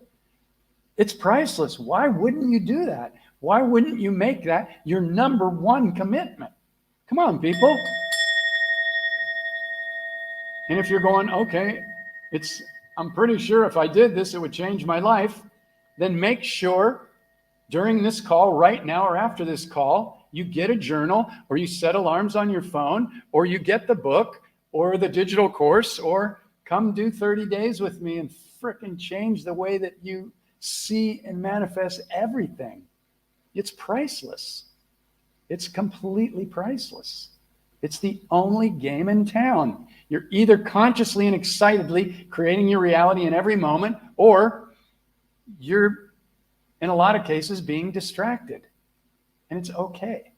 It's priceless. Why wouldn't you do that? Why wouldn't you make that your number one commitment? Come on, people. And if you're going, okay, I'm pretty sure if I did this, it would change my life. Then make sure during this call, right now or after this call, you get a journal, or you set alarms on your phone, or you get the book or the digital course, or come do 30 days with me and frickin' change the way that you see and manifest everything. It's priceless. It's completely priceless. It's the only game in town. You're either consciously and excitedly creating your reality in every moment, or you're, in a lot of cases, being distracted. And it's okay.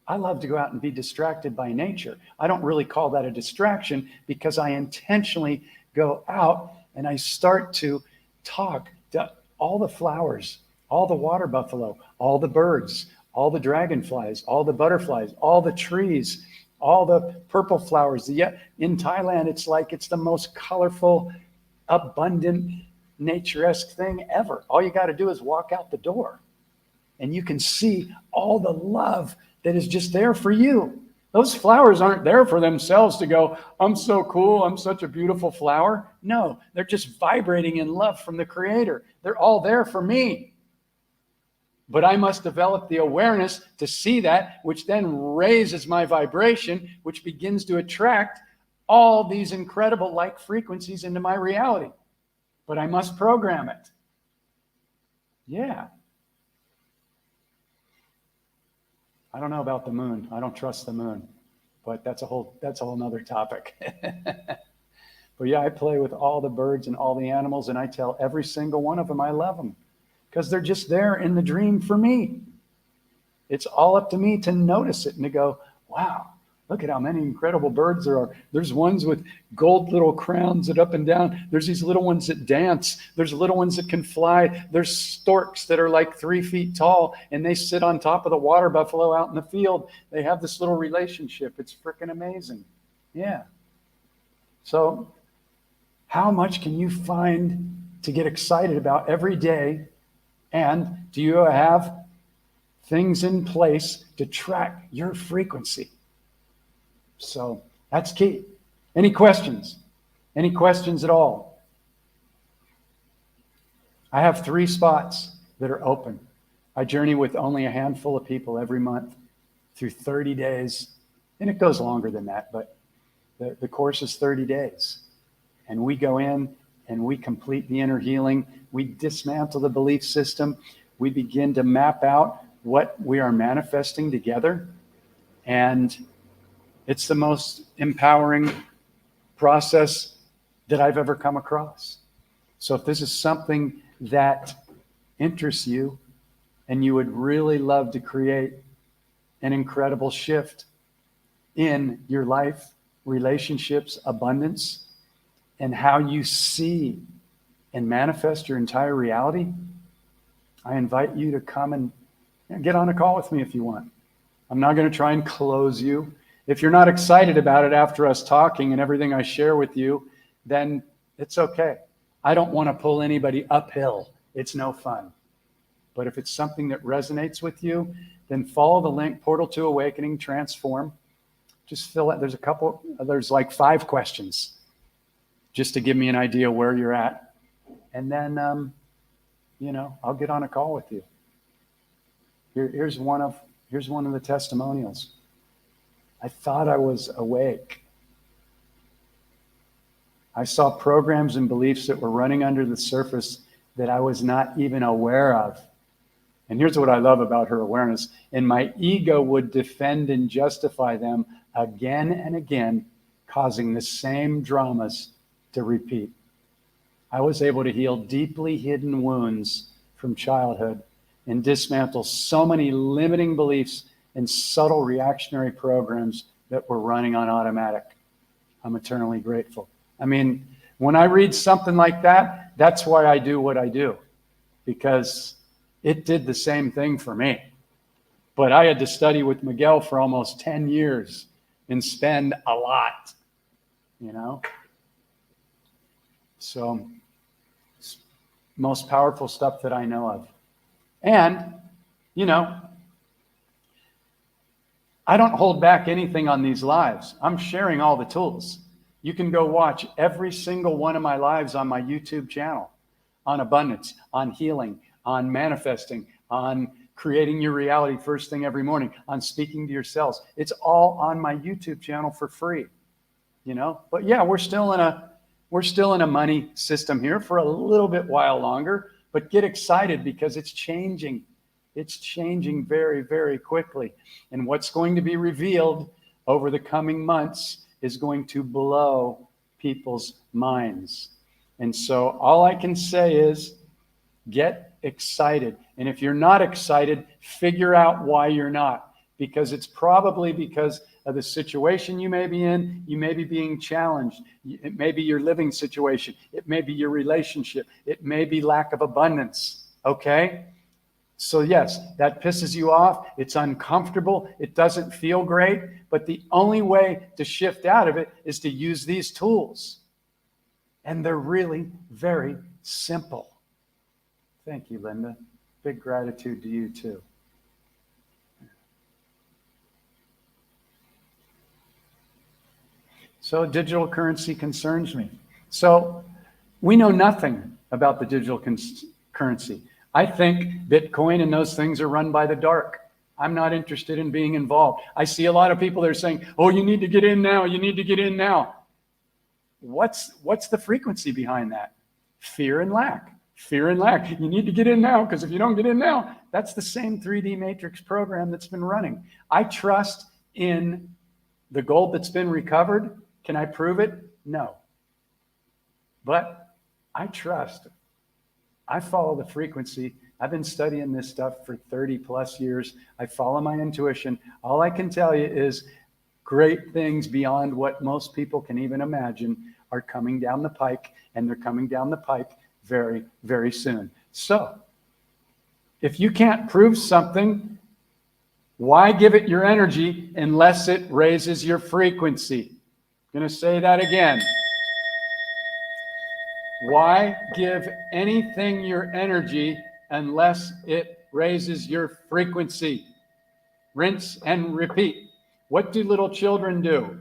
I love to go out and be distracted by nature. I don't really call that a distraction, because I intentionally go out and I start to talk to all the flowers, all the water buffalo, all the birds, all the dragonflies, all the butterflies, all the trees, all the purple flowers. In Thailand, it's the most colorful, abundant, nature-esque thing ever. All you got to do is walk out the door, and you can see all the love that is just there for you. Those flowers aren't there for themselves to go, I'm so cool, I'm such a beautiful flower. No, they're just vibrating in love from the Creator. They're all there for me. But I must develop the awareness to see that, which then raises my vibration, which begins to attract all these incredible like frequencies into my reality. But I must program it. Yeah. I don't know about the moon. I don't trust the moon, but that's a whole nother topic. But yeah, I play with all the birds and all the animals, and I tell every single one of them I love them, because they're just there in the dream for me. It's all up to me to notice it and to go, wow, look at how many incredible birds there are. There's ones with gold little crowns that up and down. There's these little ones that dance. There's little ones that can fly. There's storks that are like 3 feet tall, and they sit on top of the water buffalo out in the field. They have this little relationship. It's freaking amazing. Yeah. So how much can you find to get excited about every day? And do you have things in place to track your frequency? So that's key. Any questions? Any questions at all? I have 3 spots that are open. I journey with only a handful of people every month through 30 days. And it goes longer than that, but the course is 30 days. And we go in and we complete the inner healing. We dismantle the belief system. We begin to map out what we are manifesting together. And it's the most empowering process that I've ever come across. So if this is something that interests you and you would really love to create an incredible shift in your life, relationships, abundance, and how you see and manifest your entire reality, I invite you to come and get on a call with me if you want. I'm not going to try and close you. If you're not excited about it after us talking and everything I share with you, then it's okay. I don't want to pull anybody uphill. It's no fun. But if it's something that resonates with you, then follow the link, Portal to Awakening, Transform. Just fill it. There's like 5 questions just to give me an idea where you're at. And then, I'll get on a call with you. Here's one of the testimonials. I thought I was awake. I saw programs and beliefs that were running under the surface that I was not even aware of. And here's what I love about her awareness. And my ego would defend and justify them again and again, causing the same dramas to repeat. I was able to heal deeply hidden wounds from childhood and dismantle so many limiting beliefs and subtle reactionary programs that were running on automatic. I'm eternally grateful. I mean, when I read something like that, that's why I do what I do, because it did the same thing for me. But I had to study with Miguel for almost 10 years and spend a lot, So, it's most powerful stuff that I know of. And, I don't hold back anything on these lives. I'm sharing all the tools. You can go watch every single one of my lives on my YouTube channel, on abundance, on healing, on manifesting, on creating your reality first thing every morning, on speaking to yourselves. It's all on my YouTube channel for free, you know? But yeah, we're still in a money system here for a little bit while longer, but get excited because it's changing. It's changing very, very quickly. And what's going to be revealed over the coming months is going to blow people's minds. And so all I can say is get excited. And if you're not excited, figure out why you're not. Because it's probably because of the situation you may be in. You may be being challenged. It may be your living situation. It may be your relationship. It may be lack of abundance. Okay? So yes, that pisses you off. It's uncomfortable. It doesn't feel great. But the only way to shift out of it is to use these tools. And they're really very simple. Thank you, Linda. Big gratitude to you too. So digital currency concerns me. So we know nothing about the digital currency. I think Bitcoin and those things are run by the dark. I'm not interested in being involved. I see a lot of people that are saying, oh, you need to get in now. You need to get in now. What's the frequency behind that? Fear and lack. Fear and lack. You need to get in now, because if you don't get in now, that's the same 3D matrix program that's been running. I trust in the gold that's been recovered. Can I prove it? No. But I trust. I follow the frequency. I've been studying this stuff for 30 plus years. I follow my intuition. All I can tell you is great things beyond what most people can even imagine are coming down the pike, and they're coming down the pike very, very soon. So if you can't prove something, why give it your energy unless it raises your frequency? I'm going to say that again. Why give anything your energy unless it raises your frequency? Rinse and repeat. What do little children do?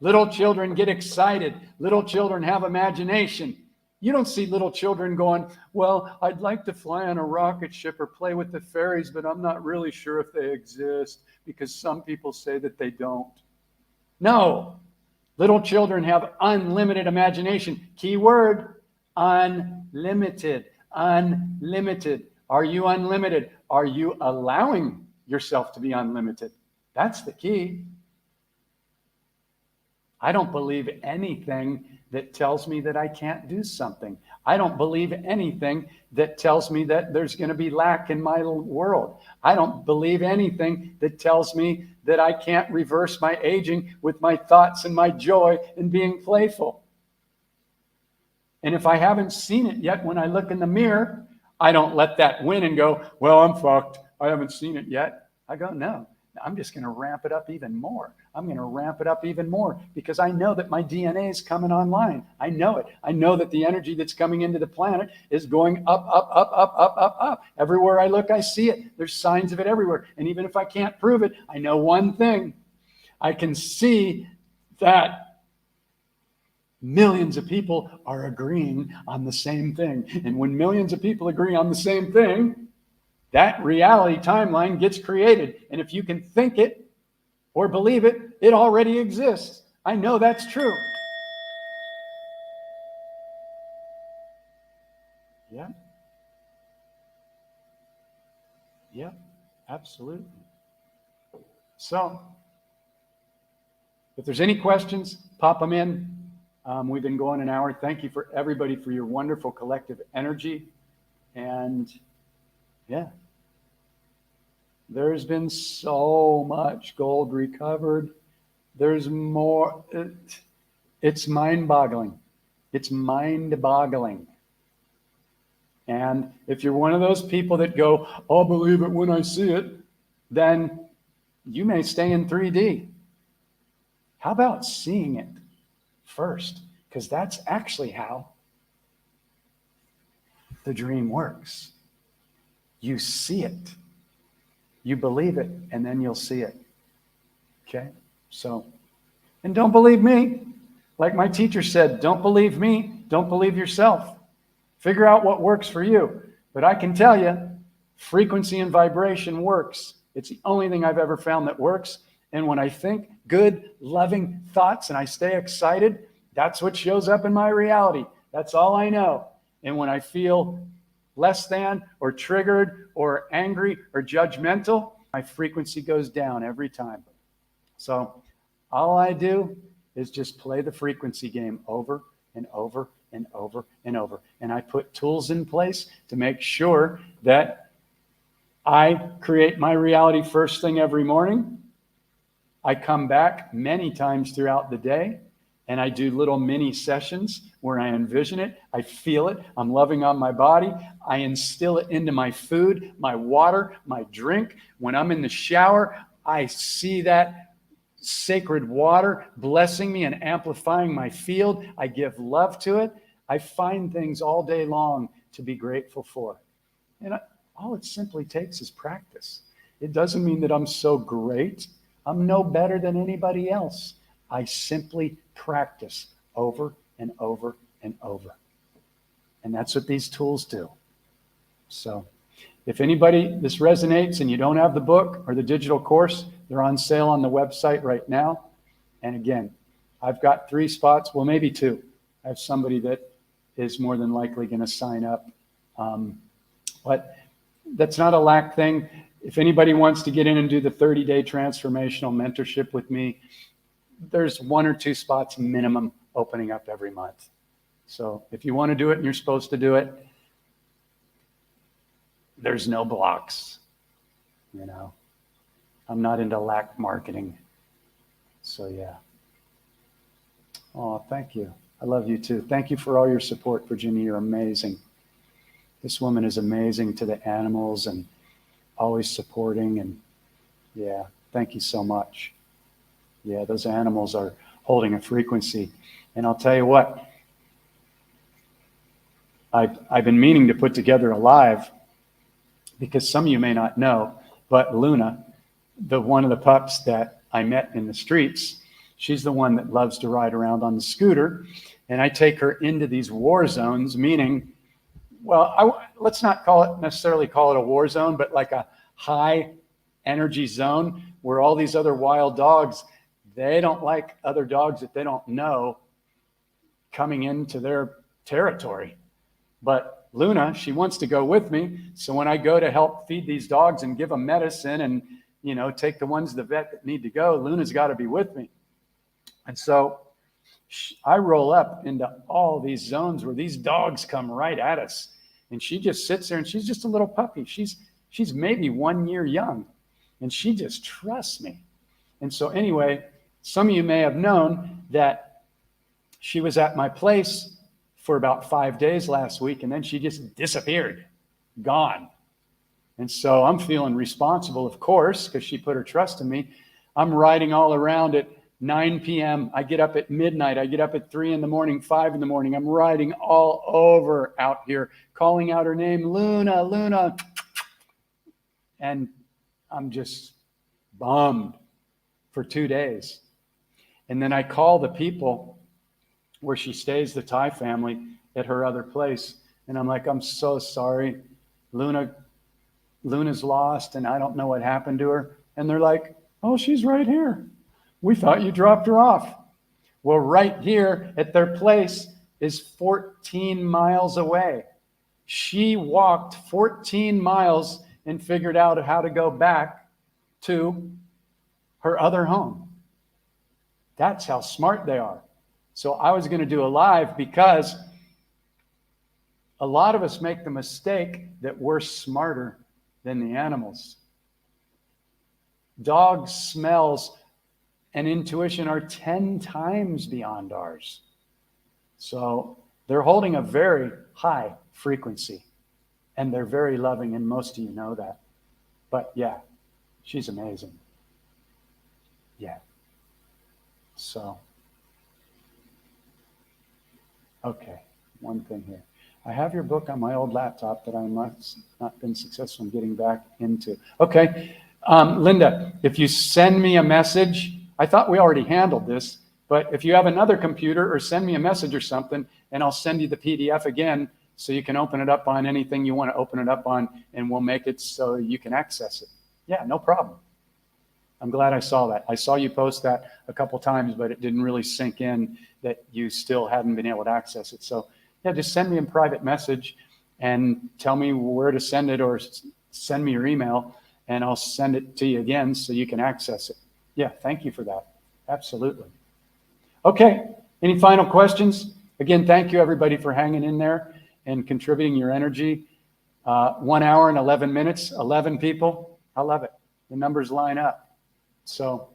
Little children get excited. Little children have imagination. You don't see little children going, well, I'd like to fly on a rocket ship or play with the fairies, but I'm not really sure if they exist because some people say that they don't. No. Little children have unlimited imagination. Key word, unlimited. Unlimited. Are you unlimited? Are you allowing yourself to be unlimited? That's the key. I don't believe anything that tells me that I can't do something. I don't believe anything that tells me that there's going to be lack in my world. I don't believe anything that tells me that I can't reverse my aging with my thoughts and my joy and being playful. And if I haven't seen it yet, when I look in the mirror, I don't let that win and go, well, I'm fucked. I haven't seen it yet. I go, no, I'm just going to ramp it up even more. I'm going to ramp it up even more because I know that my DNA is coming online. I know it. I know that the energy that's coming into the planet is going up, up, up, up, up, up, up. Everywhere I look, I see it. There's signs of it everywhere. And even if I can't prove it, I know one thing. I can see that millions of people are agreeing on the same thing. And when millions of people agree on the same thing, that reality timeline gets created. And if you can think it or believe it, it already exists. I know that's true. Yeah. Yeah, absolutely. So, if there's any questions, pop them in. We've been going an hour. Thank you for everybody for your wonderful collective energy. And yeah. There's been so much gold recovered. There's more. It's mind-boggling. It's mind-boggling. And if you're one of those people that go, I'll believe it when I see it, then you may stay in 3D. How about seeing it first? Because that's actually how the dream works. You see it. You believe it, and then you'll see it. Okay? So, and don't believe me. Like my teacher said, don't believe me, don't believe yourself. Figure out what works for you. But I can tell you, frequency and vibration works. It's the only thing I've ever found that works. And when I think good, loving thoughts and I stay excited, that's what shows up in my reality. That's all I know. And when I feel less than or triggered or angry or judgmental, my frequency goes down every time. So all I do is just play the frequency game over and over and over and over. And I put tools in place to make sure that I create my reality first thing every morning. I come back many times throughout the day and I do little mini sessions where I envision it. I feel it. I'm loving on my body. I instill it into my food, my water, my drink. When I'm in the shower, I see that sacred water blessing me and amplifying my field. I give love to it. I find things all day long to be grateful for. And all it simply takes is practice. It doesn't mean that I'm so great. I'm no better than anybody else. I simply practice over and over and over. And that's what these tools do. So if anybody, this resonates and you don't have the book or the digital course, they're on sale on the website right now. And again, I've got 3 spots, well, maybe 2. I have somebody that is more than likely going to sign up. But that's not a lack thing. If anybody wants to get in and do the 30-day transformational mentorship with me, there's 1 or 2 spots minimum opening up every month. So if you want to do it and you're supposed to do it, there's no blocks. You know, I'm not into lack marketing. So yeah. Oh, thank you. I love you too. Thank you for all your support, Virginia. You're amazing. This woman is amazing to the animals and always supporting. And yeah, thank you so much. Yeah, those animals are holding a frequency. And I'll tell you what, I've been meaning to put together a live because some of you may not know, but Luna, one of the pups that I met in the streets, she's the one that loves to ride around on the scooter. And I take her into these war zones, meaning, well, let's not necessarily call it a war zone, but like a high energy zone where all these other wild dogs, they don't like other dogs that they don't know coming into their territory. But Luna, she wants to go with me. So when I go to help feed these dogs and give them medicine and, you know, take the ones to the vet that need to go, Luna's got to be with me. And so I roll up into all these zones where these dogs come right at us. And she just sits there and she's just a little puppy. She's maybe 1 year young and she just trusts me. And so anyway, some of you may have known that she was at my place for about 5 days last week, and then she just disappeared, gone. And so I'm feeling responsible, of course, because she put her trust in me. I'm riding all around at 9 p.m. I get up at midnight. I get up at 3 in the morning, 5 in the morning. I'm riding all over out here, calling out her name, Luna, Luna. And I'm just bummed for 2 days. And then I call the people where she stays, the Thai family, at her other place. And I'm like, I'm so sorry. Luna's lost and I don't know what happened to her. And they're like, oh, she's right here. We thought you dropped her off. Well, right here at their place is 14 miles away. She walked 14 miles and figured out how to go back to her other home. That's how smart they are. So I was going to do a live because a lot of us make the mistake that we're smarter than the animals. Dogs' smells and intuition are 10 times beyond ours. So they're holding a very high frequency and they're very loving, and most of you know that. But yeah, she's amazing. Yeah. So, okay, one thing here. I have your book on my old laptop that I must not been successful in getting back into. Okay, Linda, if you send me a message, I thought we already handled this. But if you have another computer, or send me a message or something, and I'll send you the PDF again so you can open it up on anything you want to open it up on, and we'll make it so you can access it. Yeah, no problem. I'm glad I saw that. I saw you post that a couple times, but it didn't really sink in that you still hadn't been able to access it. So yeah, just send me a private message and tell me where to send it, or send me your email and I'll send it to you again so you can access it. Yeah, thank you for that. Absolutely. Okay, any final questions? Again, thank you everybody for hanging in there and contributing your energy. 1 hour and 11 minutes, 11 people. I love it. The numbers line up. So,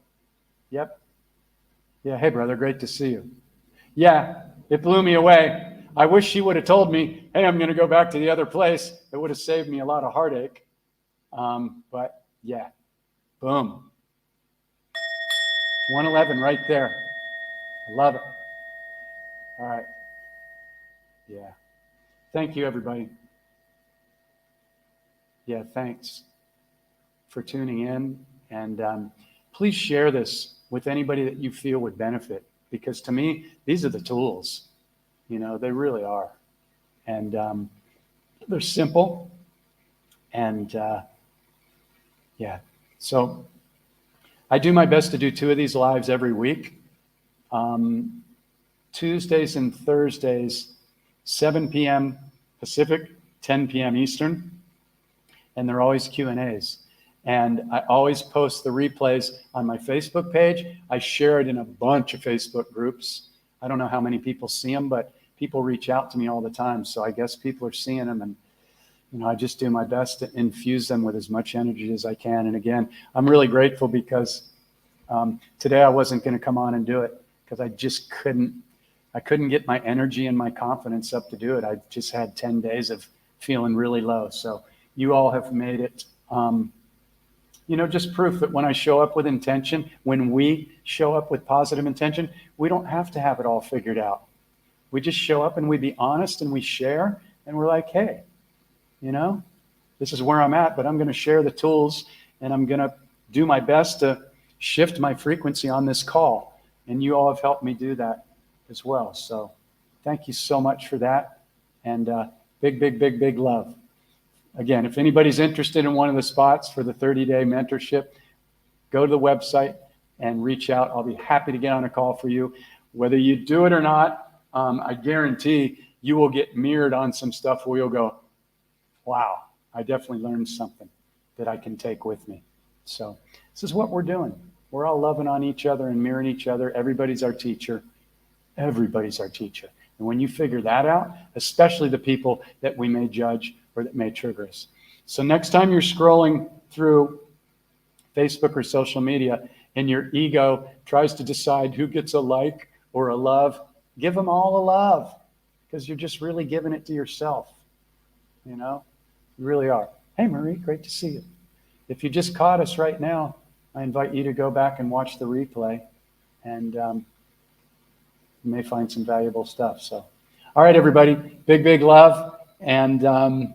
yep. Yeah, hey brother, great to see you. Yeah, it blew me away. I wish she would have told me, hey, I'm going to go back to the other place. It would have saved me a lot of heartache. But yeah, boom. 111 right there. I love it. All right. Yeah. Thank you, everybody. Yeah, thanks for tuning in. And please share this with anybody that you feel would benefit, because to me, these are the tools. You know, they really are. And they're simple. And yeah, so I do my best to do 2 of these lives every week. Tuesdays and Thursdays, 7 p.m. Pacific, 10 p.m. Eastern. And they're always Q&As. And I always post the replays on my Facebook page. I share it in a bunch of Facebook groups. I don't know how many people see them, but people reach out to me all the time. So I guess people are seeing them, and you know, I just do my best to infuse them with as much energy as I can. And again, I'm really grateful because today I wasn't going to come on and do it because I just couldn't. I couldn't get my energy and my confidence up to do it. I just had 10 days of feeling really low. So you all have made it, you know, just proof that when I show up with intention, when we show up with positive intention, we don't have to have it all figured out. We just show up and we be honest and we share, and we're like, hey, you know, this is where I'm at, but I'm going to share the tools and I'm going to do my best to shift my frequency on this call. And you all have helped me do that as well. So thank you so much for that. And big, big, big, big love. Again, if anybody's interested in one of the spots for the 30-day mentorship, go to the website and reach out. I'll be happy to get on a call for you. Whether you do it or not, I guarantee you will get mirrored on some stuff where you'll go, wow, I definitely learned something that I can take with me. So this is what we're doing. We're all loving on each other and mirroring each other. Everybody's our teacher. Everybody's our teacher. And when you figure that out, especially the people that we may judge or that may trigger us. So next time you're scrolling through Facebook or social media and your ego tries to decide who gets a like or a love, give them all a love, because you're just really giving it to yourself. You know, you really are. Hey, Marie, great to see you. If you just caught us right now, I invite you to go back and watch the replay, and you may find some valuable stuff. So, all right, everybody, big, big love. And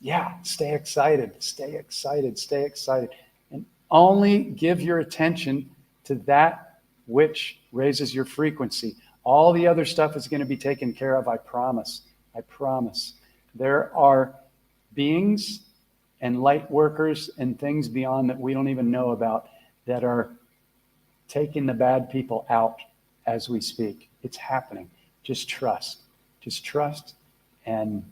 yeah, stay excited, stay excited, stay excited. And only give your attention to that which raises your frequency. All the other stuff is going to be taken care of, I promise. I promise. There are beings and light workers and things beyond that we don't even know about that are taking the bad people out as we speak. It's happening. Just trust. Just trust and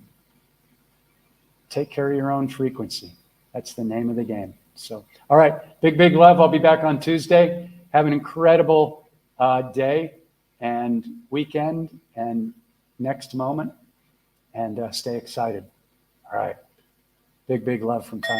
take care of your own frequency. That's the name of the game. So, all right. Big, big love. I'll be back on Tuesday. Have an incredible day and weekend and next moment. And stay excited. All right. Big, big love from time.